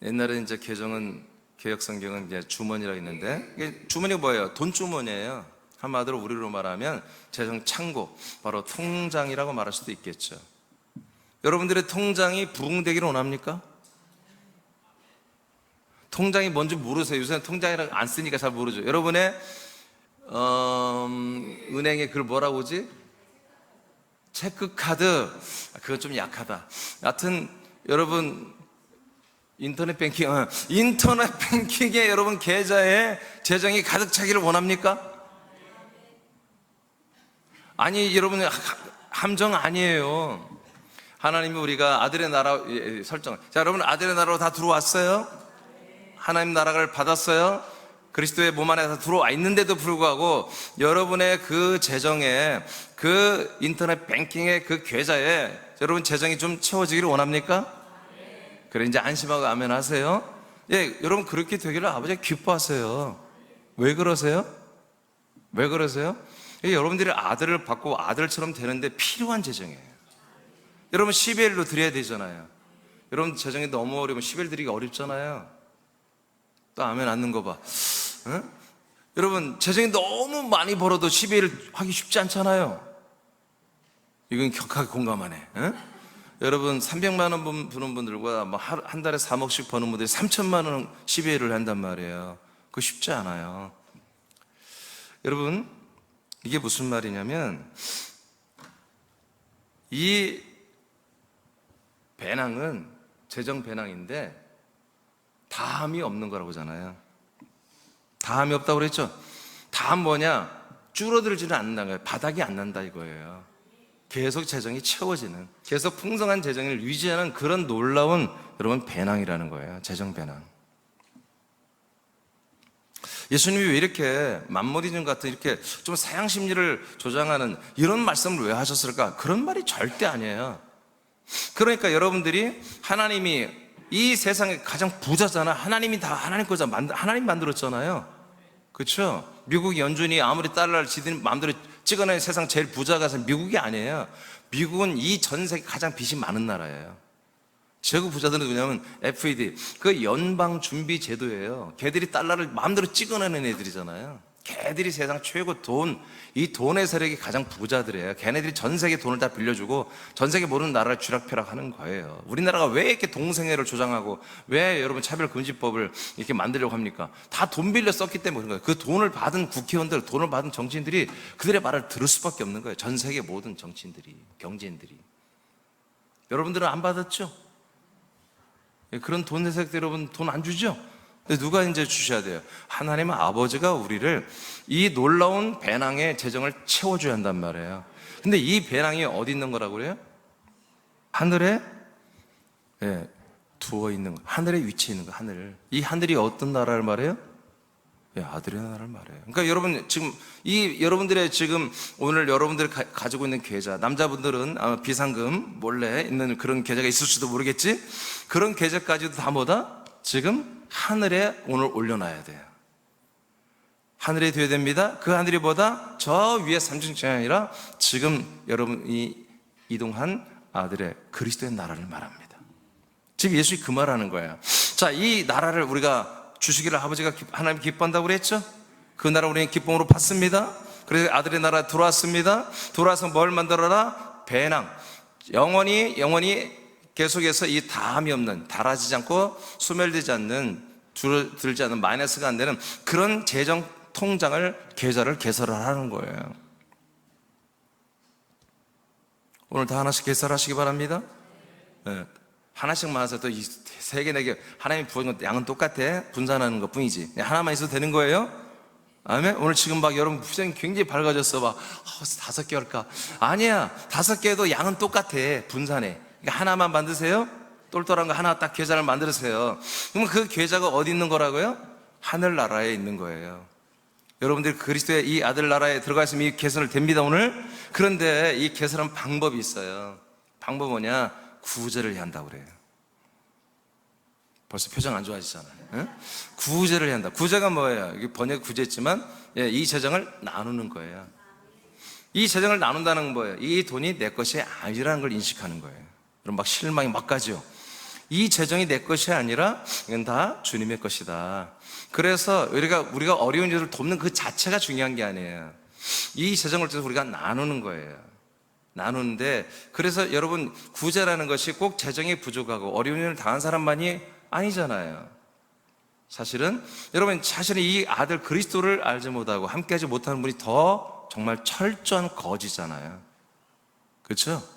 옛날에 이제 개혁 성경은 이제 주머니라고 있는데, 이게 주머니가 뭐예요? 돈 주머니예요. 한마디로 우리로 말하면 재정 창고, 바로 통장이라고 말할 수도 있겠죠. 여러분들의 통장이 부흥되기를 원합니까? 통장이 뭔지 모르세요? 요새는 통장이라고 안 쓰니까 잘 모르죠. 여러분의 은행에 그걸 뭐라고 하지? 체크카드. 그건 좀 약하다. 여하튼 여러분 인터넷 뱅킹에 여러분 계좌에 재정이 가득 차기를 원합니까? 아니, 여러분 함정 아니에요. 하나님이 우리가 아들의 나라 설정. 자, 여러분 아들의 나라로 다 들어왔어요? 하나님 나라를 받았어요? 그리스도의 몸 안에 다 들어와 있는데도 불구하고 여러분의 그 재정에, 그 인터넷 뱅킹의 그 계좌에 여러분 재정이 좀 채워지기를 원합니까? 그래, 이제 안심하고 아멘 하세요. 예, 여러분 그렇게 되기를 아버지가 기뻐하세요. 왜 그러세요? 왜 그러세요? 예, 여러분들이 아들을 받고 아들처럼 되는데 필요한 재정이에요. 여러분 12일로 드려야 되잖아요. 여러분 재정이 너무 어려우면 12일 드리기 어렵잖아요. 또 아멘 않는 거 봐. 응? 여러분 재정이 너무 많이 벌어도 12일 하기 쉽지 않잖아요. 이건 격하게 공감하네. 응? 여러분 300만 원 버는 분들과 한 달에 3억씩 버는 분들이 3천만 원 12일을 한단 말이에요. 그거 쉽지 않아요. 여러분 이게 무슨 말이냐면, 이 배낭은 재정 배낭인데 다함이 없는 거라고 하잖아요. 다함이 없다고 그랬죠? 다함 뭐냐? 줄어들지는 않는다는 거예요. 바닥이 안 난다 이거예요. 계속 재정이 채워지는, 계속 풍성한 재정을 유지하는 그런 놀라운 여러분 배낭이라는 거예요. 재정 배낭. 예수님이 왜 이렇게 만모디즘 같은 이렇게 좀 사양 심리를 조장하는 이런 말씀을 왜 하셨을까? 그런 말이 절대 아니에요. 그러니까 여러분들이 하나님이 이 세상에 가장 부자잖아. 하나님이 다 하나님 거잖아. 하나님 만들었잖아요. 그렇죠? 미국 연준이 아무리 달러를 지들 마음대로 찍어내는 세상 제일 부자가 미국이 아니에요. 미국은 이 전 세계 가장 빚이 많은 나라예요. 최고 부자들은 뭐냐면 FED, 그 연방 준비 제도예요. 걔들이 달러를 마음대로 찍어내는 애들이잖아요. 걔들이 세상 최고 이 돈의 세력이 가장 부자들이에요. 걔네들이 전 세계 돈을 다 빌려주고 전 세계 모든 나라를 쥐락펴락하는 거예요. 우리나라가 왜 이렇게 동성애를 조장하고 왜 여러분 차별금지법을 이렇게 만들려고 합니까? 다 돈 빌려 썼기 때문에 그런 거예요. 그 돈을 받은 국회의원들, 돈을 받은 정치인들이 그들의 말을 들을 수밖에 없는 거예요. 전 세계 모든 정치인들이, 경제인들이. 여러분들은 안 받았죠? 그런 돈 세력들 여러분 돈 안 주죠? 근데 누가 이제 주셔야 돼요? 하나님 아버지가 우리를 이 놀라운 배낭의 재정을 채워줘야 한단 말이에요. 근데 이 배낭이 어디 있는 거라고 그래요? 하늘에 두어 있는 거, 하늘에 위치해 있는 거, 하늘. 이 하늘이 어떤 나라를 말해요? 아들의 나라를 말해요. 그러니까 여러분 지금 여러분들의 지금 오늘 여러분들이 가지고 있는 계좌, 남자분들은 아마 비상금 몰래 있는 그런 계좌가 있을 수도 모르겠지. 그런 계좌까지도 다 뭐다? 지금 하늘에 오늘 올려놔야 돼요. 하늘에 둬야 됩니다. 그 하늘이 뭐다? 저 위에 삼층천이 아니라 지금 여러분이 이동한 아들의 그리스도의 나라를 말합니다. 지금 예수님이 그 말하는 거예요. 자, 이 나라를 우리가 주시기를 아버지가 하나님 기뻐한다고 그랬죠? 그 나라 우리는 기쁨으로 받습니다. 그래서 아들의 나라 들어왔습니다. 들어와서 뭘 만들어라? 배낭. 영원히 계속해서 이 다함이 없는, 달아지지 않고 소멸되지 않는, 줄어들지 않는, 마이너스가 안 되는 그런 재정 통장을 계좌를 개설을 하는 거예요. 오늘 다 하나씩 개설하시기 바랍니다. 네. 하나씩만 하세요. 또 이 세 개, 네 개, 하나님이 부어준 것 양은 똑같아. 분산하는 것 뿐이지. 하나만 있어도 되는 거예요. 아멘. 오늘 지금 막 여러분 표정이 굉장히 밝아졌어. 막 5개 할까? 아니야. 5개도 양은 똑같아. 분산해. 그러니까 하나만 만드세요. 똘똘한 거 하나 딱 계좌를 만들으세요. 그러면 그 계좌가 어디 있는 거라고요? 하늘나라에 있는 거예요. 여러분들이 그리스도의 이 아들 나라에 들어가 있으면 이 개설을 됩니다, 오늘. 그런데 이 개설한 방법이 있어요. 방법 뭐냐? 구제를 해야 한다고 그래요. 벌써 표정 안 좋아지잖아요. 예? 구제를 해야 한다. 구제가 뭐예요? 이게 번역 구제지만 이 재정을 나누는 거예요. 이 재정을 나눈다는 건 뭐예요? 이 돈이 내 것이 아니라는 걸 인식하는 거예요. 그럼 막 실망이 막 가죠. 이 재정이 내 것이 아니라 이건 다 주님의 것이다. 그래서 우리가 어려운 이들을 돕는 그 자체가 중요한 게 아니에요. 이 재정을 통해서 우리가 나누는 거예요. 나누는데, 그래서 여러분 구제라는 것이 꼭 재정이 부족하고 어려운 일을 당한 사람만이 아니잖아요. 사실은 여러분 사실은 이 아들 그리스도를 알지 못하고 함께하지 못하는 분이 더 정말 철저한 거지잖아요. 그렇죠?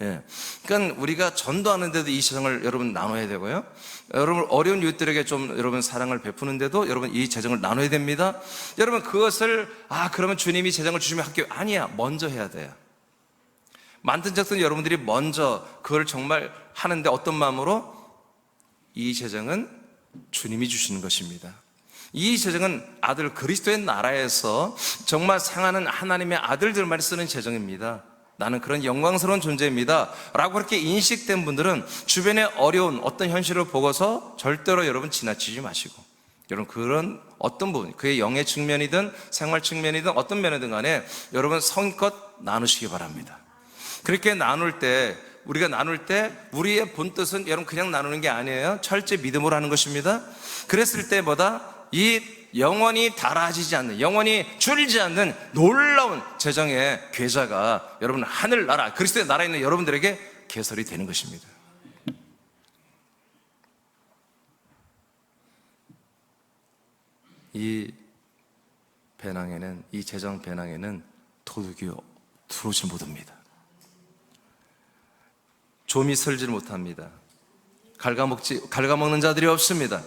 예. 그러니까 우리가 전도하는데도 이 재정을 여러분 나눠야 되고요. 여러분 어려운 이웃들에게 좀 여러분 사랑을 베푸는데도 여러분 이 재정을 나눠야 됩니다. 여러분 그것을 그러면 주님이 재정을 주시면 할게요. 아니야. 먼저 해야 돼요. 만든 적은 여러분들이 먼저 그걸 정말 하는데 어떤 마음으로? 이 재정은 주님이 주시는 것입니다. 이 재정은 아들 그리스도의 나라에서 정말 상하는 하나님의 아들들만 쓰는 재정입니다. 나는 그런 영광스러운 존재입니다 라고 그렇게 인식된 분들은 주변의 어려운 어떤 현실을 보고서 절대로 여러분 지나치지 마시고, 여러분 그런 어떤 부분, 그의 영의 측면이든 생활 측면이든 어떤 면이든 간에 여러분 성껏 나누시기 바랍니다. 그렇게 우리가 나눌 때 우리의 본뜻은 여러분 그냥 나누는 게 아니에요. 철저히 믿음으로 하는 것입니다. 그랬을 때 이 영원히 닳아지지 않는, 영원히 줄지 않는 놀라운 재정의 계좌가 여러분 하늘나라 그리스도의 나라에 있는 여러분들에게 개설이 되는 것입니다. 이 배낭에는, 이 재정 배낭에는 도둑이 들어오지 못합니다. 좀이 설지를 못합니다. 갉아먹는 자들이 없습니다.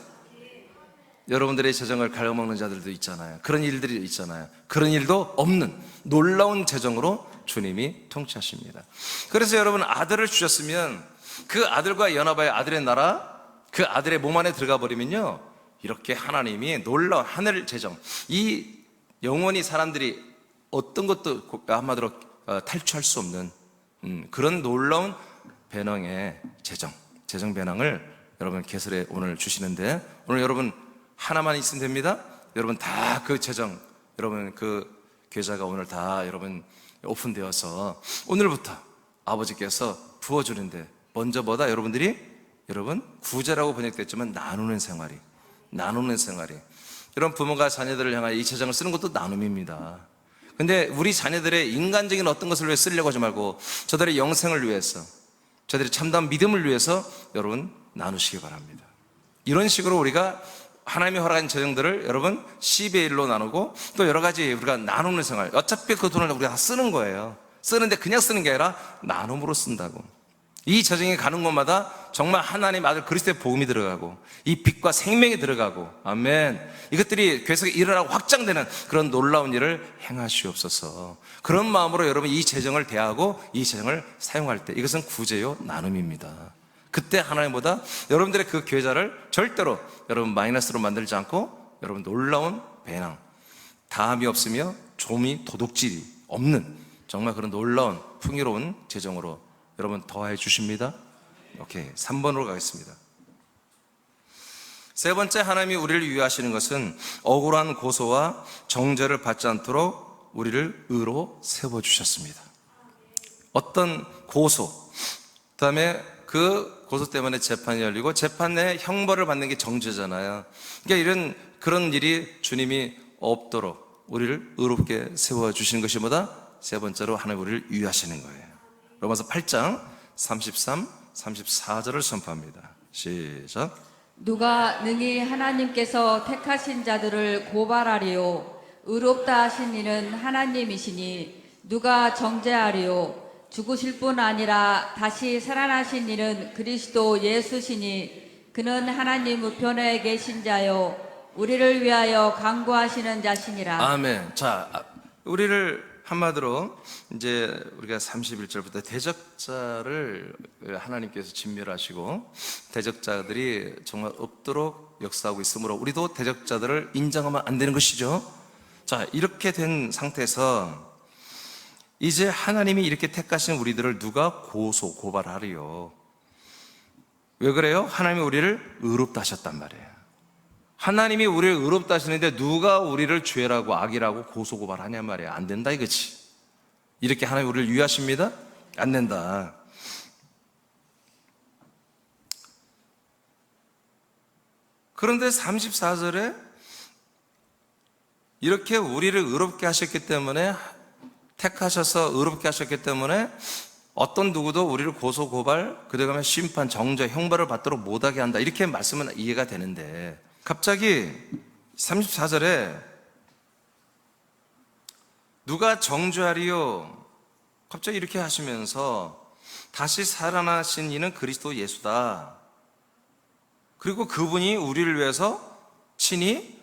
여러분들의 재정을 갉아먹는 자들도 있잖아요. 그런 일들이 있잖아요. 그런 일도 없는 놀라운 재정으로 주님이 통치하십니다. 그래서 여러분 아들을 주셨으면 그 아들과 연합하여 아들의 나라, 그 아들의 몸 안에 들어가 버리면요, 이렇게 하나님이 놀라운 하늘 재정, 이 영원히 사람들이 어떤 것도 한마디로 탈취할 수 없는 그런 놀라운 배낭의 재정 배낭을 여러분 개설해 오늘 주시는데, 오늘 여러분 하나만 있으면 됩니다. 여러분 다 그 재정, 여러분 그 계좌가 오늘 다 여러분 오픈되어서 오늘부터 아버지께서 부어주는데, 먼저 뭐다? 여러분들이 여러분 구제라고 번역됐지만 나누는 생활이. 여러분 부모가 자녀들을 향하여 이 재정을 쓰는 것도 나눔입니다. 근데 우리 자녀들의 인간적인 어떤 것을 위해 쓰려고 하지 말고 저들의 영생을 위해서, 저들의 참다운 믿음을 위해서 여러분 나누시기 바랍니다. 이런 식으로 우리가 하나님이 허락한 재정들을 여러분 10의 1로 나누고 또 여러 가지 우리가 나누는 생활, 어차피 그 돈을 우리가 다 쓰는 거예요. 쓰는데 그냥 쓰는 게 아니라 나눔으로 쓴다고. 이 재정이 가는 곳마다 정말 하나님 아들 그리스도의 복음이 들어가고 이 빛과 생명이 들어가고, 아멘, 이것들이 계속 일어나고 확장되는 그런 놀라운 일을 행하시옵소서. 그런 마음으로 여러분 이 재정을 대하고 이 재정을 사용할 때 이것은 구제요 나눔입니다. 그때 하나님보다 여러분들의 그 계좌를 절대로 여러분 마이너스로 만들지 않고 여러분 놀라운 배낭, 다함이 없으며 좀이 도둑질이 없는 정말 그런 놀라운 풍요로운 재정으로 여러분 더해 주십니다. 오케이, 3번으로 가겠습니다. 세 번째, 하나님이 우리를 위하시는 것은 억울한 고소와 정죄를 받지 않도록 우리를 의로 세워주셨습니다. 어떤 고소, 그 다음에 그 고소 때문에 재판이 열리고 재판 내 형벌을 받는 게 정죄잖아요. 그러니까 그런 일이 주님이 없도록 우리를 의롭게 세워주시는 것이 뭐다? 세 번째로 하나님 우리를 위하시는 거예요. 로마서 8장 33, 34절을 선포합니다. 시작. 누가 능히 하나님께서 택하신 자들을 고발하리요? 의롭다 하신 이는 하나님이시니 누가 정죄하리요. 죽으실 뿐 아니라 다시 살아나신 이는 그리스도 예수시니 그는 하나님 우편에 계신 자요 우리를 위하여 간구하시는 자시니라. 아멘. 자, 우리를 한마디로 이제 우리가 31절부터 대적자를 하나님께서 진멸하시고 대적자들이 정말 없도록 역사하고 있으므로 우리도 대적자들을 인정하면 안 되는 것이죠. 자, 이렇게 된 상태에서 이제 하나님이 이렇게 택하신 우리들을 누가 고발하리요? 왜 그래요? 하나님이 우리를 의롭다 하셨단 말이에요. 하나님이 우리를 의롭다 하시는데 누가 우리를 죄라고 악이라고 고발하냐 말이야. 안 된다 이거지. 이렇게 하나님이 우리를 유하십니다? 안 된다. 그런데 34절에 이렇게 우리를 의롭게 하셨기 때문에 택하셔서 의롭게 하셨기 때문에 어떤 누구도 우리를 고발, 그러면 심판, 정죄, 형벌을 받도록 못하게 한다. 이렇게 말씀은 이해가 되는데 갑자기 34절에 누가 정죄하리요? 갑자기 이렇게 하시면서 다시 살아나신 이는 그리스도 예수다. 그리고 그분이 우리를 위해서 친히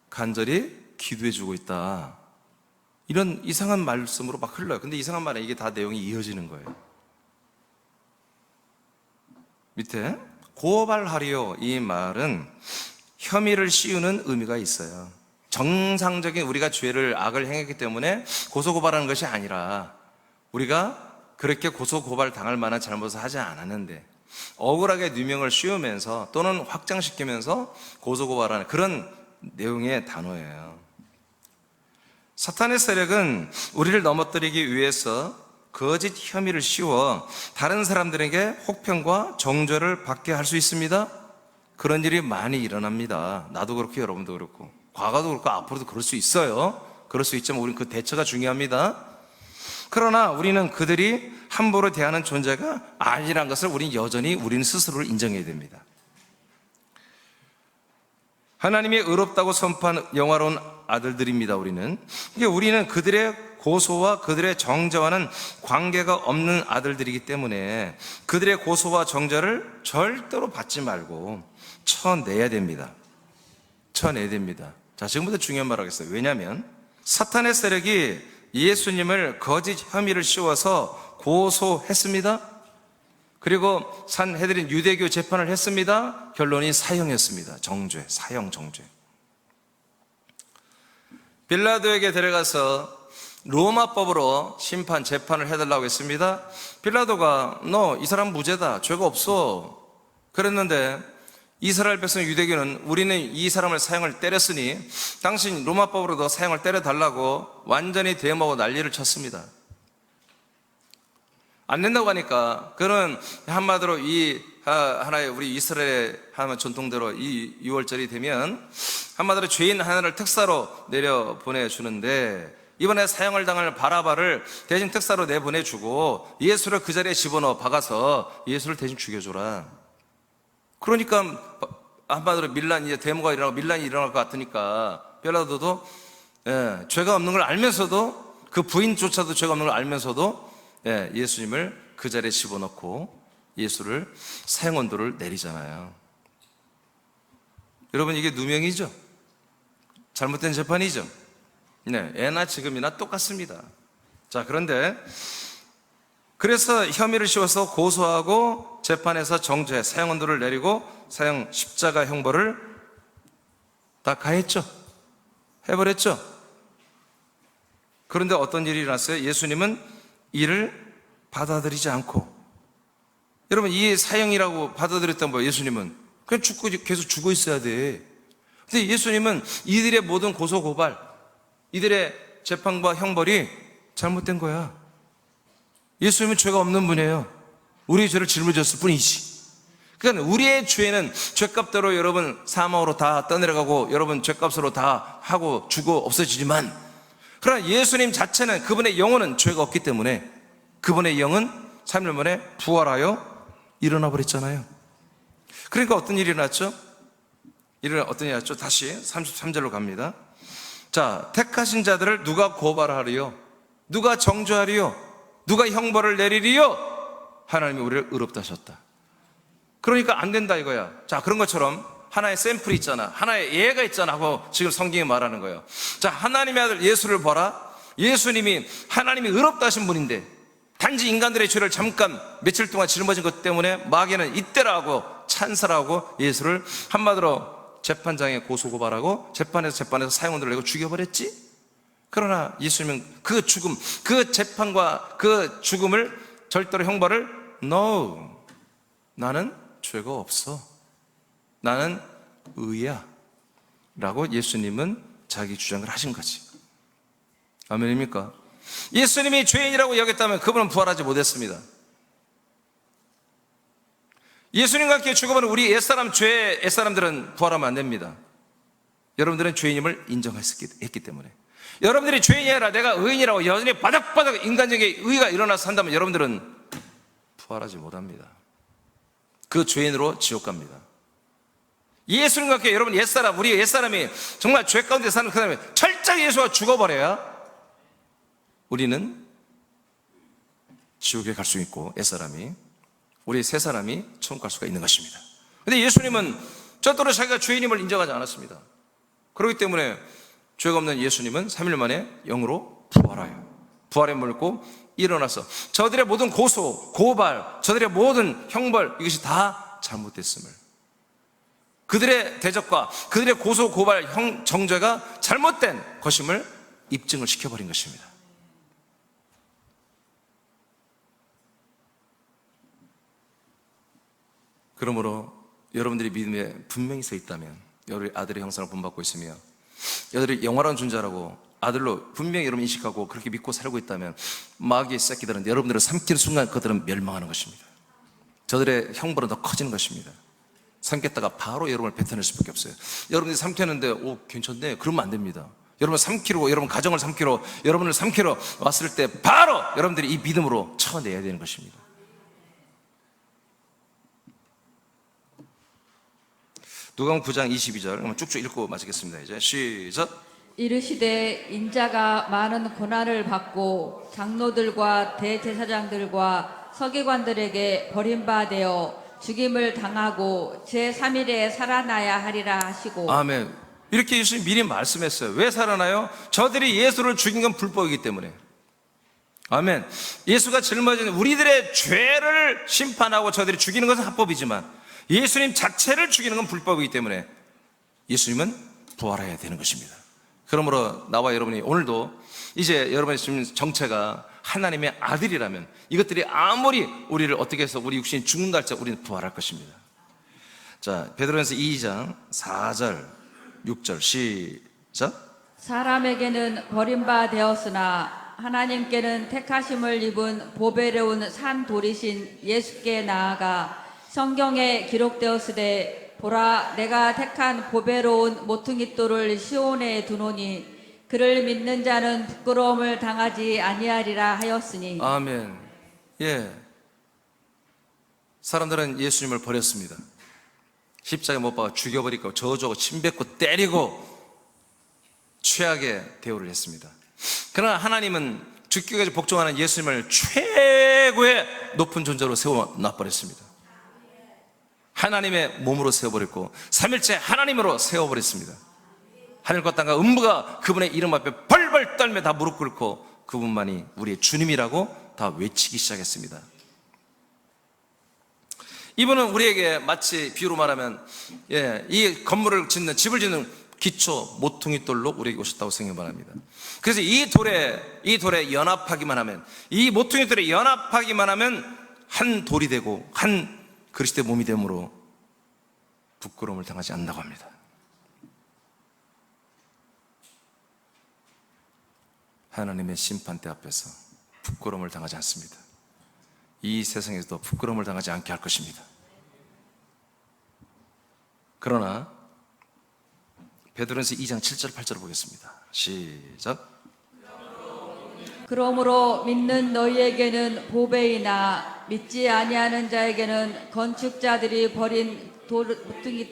간절히 기도해 주고 있다. 이런 이상한 말씀으로 막 흘러요. 근데 이상한 말에 이게 다 내용이 이어지는 거예요. 밑에 고발하리요, 이 말은 혐의를 씌우는 의미가 있어요. 정상적인 우리가 죄를 악을 행했기 때문에 고소고발하는 것이 아니라 우리가 그렇게 고소고발 당할 만한 잘못을 하지 않았는데 억울하게 누명을 씌우면서 또는 확장시키면서 고소고발하는 그런 내용의 단어예요. 사탄의 세력은 우리를 넘어뜨리기 위해서 거짓 혐의를 씌워 다른 사람들에게 혹평과 정죄를 받게 할 수 있습니다. 그런 일이 많이 일어납니다. 나도 그렇고 여러분도 그렇고 과거도 그렇고 앞으로도 그럴 수 있어요. 그럴 수 있지만 우리는 그 대처가 중요합니다. 그러나 우리는 그들이 함부로 대하는 존재가 아니라는 것을 우리는 스스로를 인정해야 됩니다. 하나님이 의롭다고 선포한 영화로운 아들들입니다. 우리는 그들의 고소와 그들의 정죄와는 관계가 없는 아들들이기 때문에 그들의 고소와 정죄를 절대로 받지 말고 쳐내야 됩니다. 자, 지금부터 중요한 말 하겠어요. 왜냐하면 사탄의 세력이 예수님을 거짓 혐의를 씌워서 고소했습니다. 그리고 산헤드린 유대교 재판을 했습니다. 결론이 사형이었습니다. 사형 정죄. 빌라도에게 데려가서 로마법으로 심판, 재판을 해달라고 했습니다. 빌라도가 너 이 사람 무죄다, 죄가 없어 그랬는데 이스라엘 백성 유대교는 우리는 이 사람을 사형을 때렸으니 당신 로마법으로도 사형을 때려달라고 완전히 대모하고 난리를 쳤습니다. 안 된다고 하니까 그는 한마디로 이 하나의 우리 이스라엘의 하나의 전통대로 이 6월절이 되면 한마디로 죄인 하나를 특사로 내려 보내주는데 이번에 사형을 당할 바라바를 대신 특사로 내보내주고 예수를 그 자리에 집어넣어 박아서 예수를 대신 죽여줘라. 그러니까 한마디로 데모가 일어나고 밀란이 일어날 것 같으니까 빌라도도 죄가 없는 걸 알면서도 그 부인조차도 죄가 없는 걸 알면서도 예수님을 그 자리에 집어넣고 예수를 사형언도를 내리잖아요. 여러분 이게 누명이죠? 잘못된 재판이죠? 예나 지금이나 똑같습니다. 자, 그런데 그래서 혐의를 씌워서 고소하고 재판에서 정죄, 사형언도를 내리고 사형 십자가 형벌을 다 가했죠. 해버렸죠. 그런데 어떤 일이 일어났어요? 예수님은 이를 받아들이지 않고, 여러분 이 사형이라고 받아들였던 거예요. 예수님은 그냥 계속 죽어 있어야 돼. 근데 예수님은 이들의 모든 고소고발, 이들의 재판과 형벌이 잘못된 거야. 예수님은 죄가 없는 분이에요. 우리의 죄를 짊어졌을 뿐이지. 그러니까 우리의 죄는 죄값대로 여러분 사망으로 다 떠내려가고 여러분 죄값으로 다 하고 죽어 없어지지만, 그러나 예수님 자체는 그분의 영혼은 죄가 없기 때문에 그분의 영은 3일 만에 부활하여 일어나 버렸잖아요. 그러니까 어떤 일이 일어났죠? 다시 33절로 갑니다. 자, 택하신 자들을 누가 고발하리요? 누가 정죄하리요? 누가 형벌을 내리리요? 하나님이 우리를 의롭다 하셨다. 그러니까 안 된다 이거야. 자, 그런 것처럼 하나의 샘플이 있잖아, 하나의 예가 있잖아 하고 지금 성경이 말하는 거예요. 자, 하나님의 아들 예수를 봐라. 예수님이 하나님이 의롭다 하신 분인데 단지 인간들의 죄를 잠깐 며칠 동안 짊어진 것 때문에 마귀는 이때라 하고 찬사라고 예수를 한마디로 재판장에 고소고발하고 재판에서 사형을 내고 죽여버렸지. 그러나 예수님은 그 죽음, 그 재판과 그 죽음을 절대로 형벌을 No, 나는 죄가 없어, 나는 의야 라고 예수님은 자기 주장을 하신 거지. 아멘입니까? 예수님이 죄인이라고 여겼다면 그분은 부활하지 못했습니다. 예수님과 함께 죽어버린 우리 옛사람들은 부활하면 안 됩니다. 여러분들은 죄인임을 인정했기 때문에. 여러분들이 죄인이 아니라 내가 의인이라고 여전히 바닥바닥 인간적인 의의가 일어나서 한다면 여러분들은 부활하지 못합니다. 그 죄인으로 지옥 갑니다. 예수님과 함께 여러분 우리 옛사람이 정말 죄 가운데 사는 그 다음에 철저히 예수가 죽어버려야 우리는 지옥에 갈 수 있고 옛사람이, 우리 새 사람이 천국 갈 수가 있는 것입니다. 그런데 예수님은 절대로 자기가 죄인임을 인정하지 않았습니다. 그렇기 때문에 죄가 없는 예수님은 3일 만에 영으로 부활에 물고 일어나서 저들의 모든 고발, 저들의 모든 형벌, 이것이 다 잘못됐음을, 그들의 대적과 그들의 고발, 정죄가 잘못된 것임을 입증을 시켜버린 것입니다. 그러므로 여러분들이 믿음에 분명히 서 있다면, 여러분의 아들의 형상을 본받고 있으며 여러분들이 영화로운 존재라고 아들로 분명히 여러분 인식하고 그렇게 믿고 살고 있다면 마귀의 새끼들은 여러분들을 삼키는 순간 그들은 멸망하는 것입니다. 저들의 형벌은 더 커지는 것입니다. 삼켰다가 바로 여러분을 뱉어낼 수밖에 없어요. 여러분들이 삼켰는데 괜찮네, 그러면 안 됩니다. 여러분 삼키러, 여러분 가정을 삼키러, 여러분을 삼키러 왔을 때 바로 여러분들이 이 믿음으로 쳐내야 되는 것입니다. 누가복음 9장 22절 쭉쭉 읽고 마치겠습니다. 이제 시작. 이르시되 인자가 많은 고난을 받고 장로들과 대제사장들과 서기관들에게 버림받아 죽임을 당하고 제3일에 살아나야 하리라 하시고. 아멘. 이렇게 예수님 미리 말씀했어요. 왜 살아나요? 저들이 예수를 죽인 건 불법이기 때문에. 아멘. 예수가 짊어진 우리들의 죄를 심판하고 저들이 죽이는 것은 합법이지만 예수님 자체를 죽이는 건 불법이기 때문에 예수님은 부활해야 되는 것입니다. 그러므로 나와 여러분이 오늘도 이제 여러분의 지금 정체가 하나님의 아들이라면 이것들이 아무리 우리를 어떻게 해서 우리 육신이 죽는다 할지라도 우리는 부활할 것입니다. 자, 베드로전서 2장 4절 6절 시작. 사람에게는 버림받았으나 하나님께는 택하심을 입은 보배로운 산 돌이신 예수께 나아가 성경에 기록되었으되 보라 내가 택한 보배로운 모퉁이 돌을 시온에 두노니 그를 믿는 자는 부끄러움을 당하지 아니하리라 하였으니. 아멘. 예. 사람들은 예수님을 버렸습니다. 십자가에 못 박아 죽여버리고 저주하고 침뱉고 때리고 최악의 대우를 했습니다. 그러나 하나님은 죽기까지 복종하는 예수님을 최고의 높은 존재로 세워놔버렸습니다. 하나님의 몸으로 세워버렸고 3일째 하나님으로 세워버렸습니다. 하늘과 땅과 음부가 그분의 이름 앞에 벌벌 떨며 다 무릎 꿇고 그분만이 우리의 주님이라고 다 외치기 시작했습니다. 이분은 우리에게 마치 비유로 말하면 이 건물을 짓는, 집을 짓는 기초 모퉁이 돌로 우리에게 오셨다고 생각해 바랍니다. 그래서 이 돌에 연합하기만 하면, 이 모퉁이 돌에 연합하기만 하면 한 돌이 되고 한 그리스도의 몸이 되므로 부끄러움을 당하지 않는다고 합니다. 하나님의 심판대 앞에서 부끄러움을 당하지 않습니다. 이 세상에서도 부끄러움을 당하지 않게 할 것입니다. 그러나 베드로전서 2장 7절 8절을 보겠습니다. 시작. 그러므로 믿는 너희에게는 보배이나 믿지 아니하는 자에게는 건축자들이 버린 모퉁이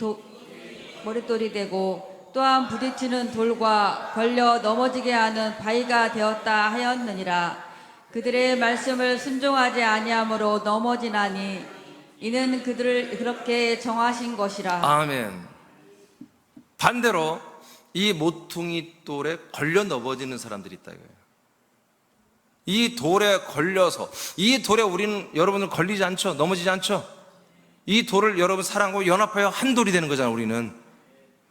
머릿돌이 되고 또한 부딪히는 돌과 걸려 넘어지게 하는 바위가 되었다 하였느니라. 그들의 말씀을 순종하지 아니함으로 넘어지나니 이는 그들을 그렇게 정하신 것이라. 아멘. 반대로 이 모퉁이 돌에 걸려 넘어지는 사람들이 있다 이거예요. 이 돌에 걸려서, 이 돌에 우리는 여러분은 걸리지 않죠? 넘어지지 않죠? 이 돌을 여러분 사랑하고 연합하여 한 돌이 되는 거잖아요, 우리는.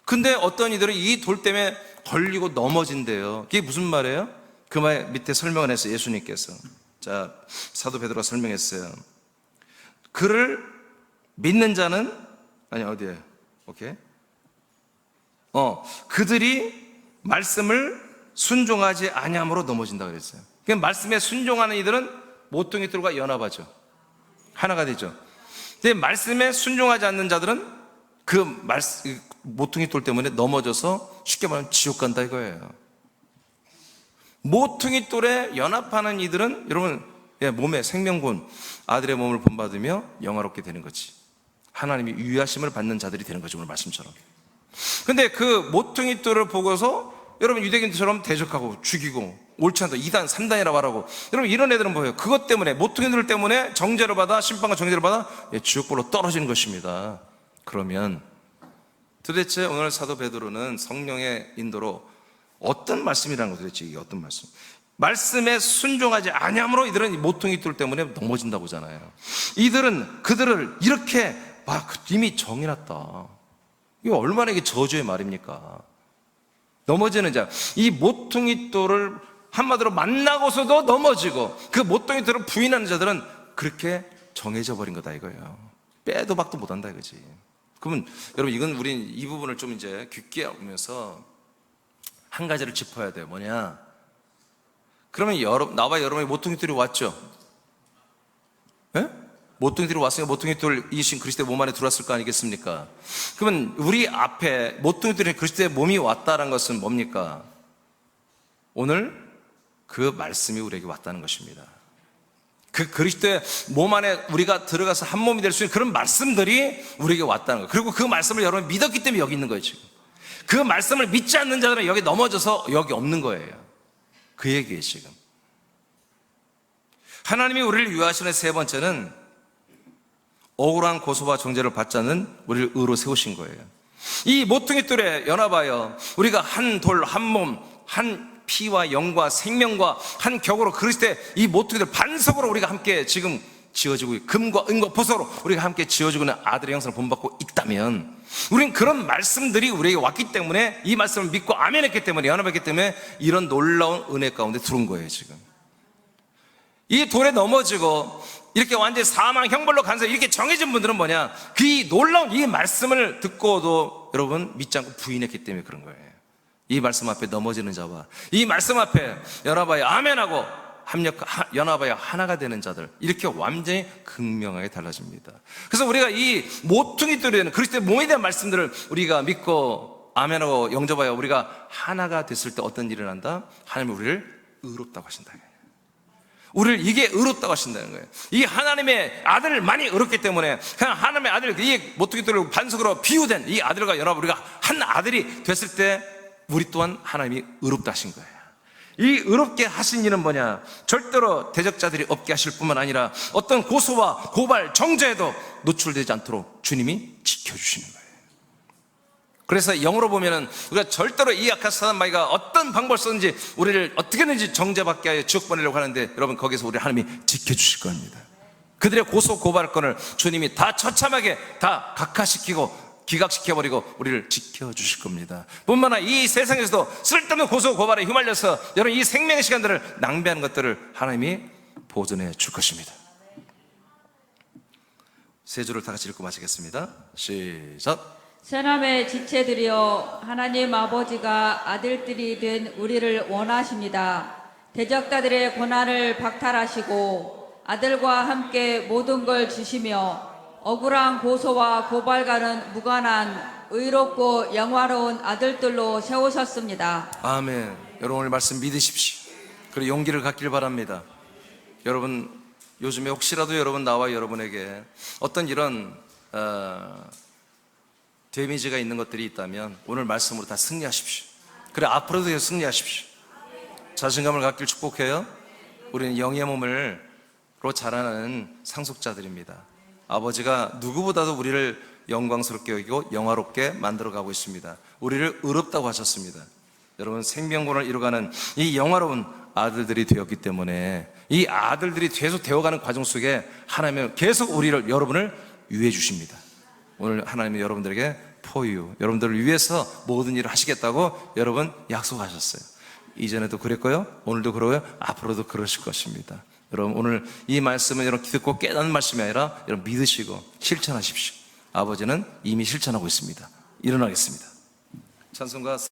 근데 어떤 이들은 이 돌 때문에 걸리고 넘어진대요. 그게 무슨 말이에요? 그 말 밑에 설명을 했어요, 예수님께서. 자, 사도 베드로가 설명했어요. 그를 믿는 자는, 아니, 어디에? 오케이. 그들이 말씀을 순종하지 아니함으로 넘어진다 그랬어요. 그 말씀에 순종하는 이들은 모퉁이 돌과 연합하죠. 하나가 되죠. 근데 말씀에 순종하지 않는 자들은 그 모퉁이 돌 때문에 넘어져서 쉽게 말하면 지옥 간다 이거예요. 모퉁이 돌에 연합하는 이들은 여러분 몸에 생명군 아들의 몸을 본받으며 영화롭게 되는 거지. 하나님이 유하심을 받는 자들이 되는 거죠, 오늘 말씀처럼. 근데 그 모퉁이 돌을 보고서 여러분 유대인들처럼 대적하고 죽이고 옳지 않다 2단 3단이라 말하고, 여러분 이런 애들은 뭐예요? 그것 때문에, 모퉁이 돌 때문에 정죄를 받아, 심판과 정죄를 받아 지옥불로 떨어지는 것입니다. 그러면 도대체 오늘 사도 베드로는 성령의 인도로 어떤 말씀이라는 거, 도대체 이게 어떤 말씀? 말씀에 순종하지 아니함으로 이들은 모퉁이 돌 때문에 넘어진다고 하잖아요. 이들은 그들을 이렇게 이미 정해놨다. 이거 얼마나 이게 저주의 말입니까? 넘어지는 자, 이 모퉁이 돌을 한마디로 만나고서도 넘어지고 그 모퉁이 돌을 부인하는 자들은 그렇게 정해져 버린 거다 이거예요. 빼도 박도 못한다 이거지. 그러면 여러분 이건 우린 이 부분을 좀 이제 깊게 보면서 한 가지를 짚어야 돼요. 뭐냐? 그러면 나와 여러분이 모퉁이 돌이 왔죠? 예? 모퉁이 돌이 왔으니까 모퉁이 돌이신 그리스도의 몸 안에 들어왔을 거 아니겠습니까? 그러면 우리 앞에 모퉁이 돌이 그리스도의 몸이 왔다는 것은 뭡니까? 오늘 그 말씀이 우리에게 왔다는 것입니다. 그 그리스도의 몸 안에 우리가 들어가서 한 몸이 될 수 있는 그런 말씀들이 우리에게 왔다는 거예요. 그리고 그 말씀을 여러분이 믿었기 때문에 여기 있는 거예요, 지금. 그 말씀을 믿지 않는 자들은 여기 넘어져서 여기 없는 거예요. 그 얘기예요, 지금. 하나님이 우리를 유하시는 세 번째는 억울한 고소와 정죄를 받지 않는 우리를 의로 세우신 거예요. 이 모퉁이 돌에 연합하여 우리가 한 돌, 한 몸, 한 피와 영과 생명과 한 격으로 그리스도의 이 모퉁이 돌 반석으로 우리가 함께 지금 지어지고, 금과 은과 보석으로 우리가 함께 지어지고 있는 아들의 형상을 본받고 있다면, 우리는 그런 말씀들이 우리에게 왔기 때문에, 이 말씀을 믿고 아멘했기 때문에, 연합했기 때문에 이런 놀라운 은혜 가운데 들어온 거예요. 지금 이 돌에 넘어지고 이렇게 완전히 사망 형벌로 간서 이렇게 정해진 분들은 뭐냐? 그 놀라운 이 말씀을 듣고도 여러분 믿지 않고 부인했기 때문에 그런 거예요. 이 말씀 앞에 넘어지는 자와 이 말씀 앞에 연합하여 아멘하고 연합하여 하나가 되는 자들, 이렇게 완전히 극명하게 달라집니다. 그래서 우리가 이 모퉁이 돌에 되는 그리스도의 몸에 대한 말씀들을 우리가 믿고 아멘하고 영접하여 우리가 하나가 됐을 때 어떤 일이 난다? 하나님이 우리를 의롭다고 하신다. 우리를 이게 의롭다고 하신다는 거예요. 이 하나님의 아들만이 의롭기 때문에, 그냥 하나님의 아들, 이 모퉁이 돌을 반석으로 비유된 이 아들과 연합, 우리가 한 아들이 됐을 때 우리 또한 하나님이 의롭다 하신 거예요. 이 의롭게 하신 일은 뭐냐? 절대로 대적자들이 없게 하실 뿐만 아니라 어떤 고소와 고발, 정죄에도 노출되지 않도록 주님이 지켜주시는 거예요. 그래서 영어로 보면은 우리가 절대로 이 악한 사단 마귀가 어떤 방법을 쓰든지 우리를 어떻게든지 정죄받게 하여 지옥 보내려고 하는데, 여러분 거기서 우리 하나님이 지켜주실 겁니다. 그들의 고소 고발권을 주님이 다 처참하게 다 각하시키고 기각시켜버리고 우리를 지켜주실 겁니다. 뿐만 아니라 이 세상에서도 쓸데없는 고소 고발에 휘말려서 여러분 이 생명의 시간들을 낭비하는 것들을 하나님이 보존해 줄 것입니다. 세 줄을 다 같이 읽고 마치겠습니다. 시작. 새남의 지체들이여, 하나님 아버지가 아들들이 된 우리를 원하십니다. 대적자들의 고난을 박탈하시고 아들과 함께 모든 걸 주시며 억울한 고소와 고발과는 무관한 의롭고 영화로운 아들들로 세우셨습니다. 아멘. 여러분 오늘 말씀 믿으십시오. 그리고 용기를 갖길 바랍니다. 여러분 요즘에 혹시라도 여러분 나와 여러분에게 어떤 이런 데미지가 있는 것들이 있다면 오늘 말씀으로 다 승리하십시오. 그래, 앞으로도 계속 승리하십시오. 자신감을 갖길 축복해요. 우리는 영의 몸으로 자라는 상속자들입니다. 아버지가 누구보다도 우리를 영광스럽게 여기고 영화롭게 만들어가고 있습니다. 우리를 의롭다고 하셨습니다. 여러분, 생명권을 이루어가는 이 영화로운 아들들이 되었기 때문에 이 아들들이 계속 되어가는 과정 속에 하나님은 계속 여러분을 유해 주십니다. 오늘 하나님은 여러분들에게 포유, 여러분들을 위해서 모든 일을 하시겠다고 여러분 약속하셨어요. 이전에도 그랬고요, 오늘도 그러고요, 앞으로도 그러실 것입니다. 여러분, 오늘 이 말씀은 여러분 듣고 깨닫는 말씀이 아니라 여러분 믿으시고 실천하십시오. 아버지는 이미 실천하고 있습니다. 일어나겠습니다. 찬송가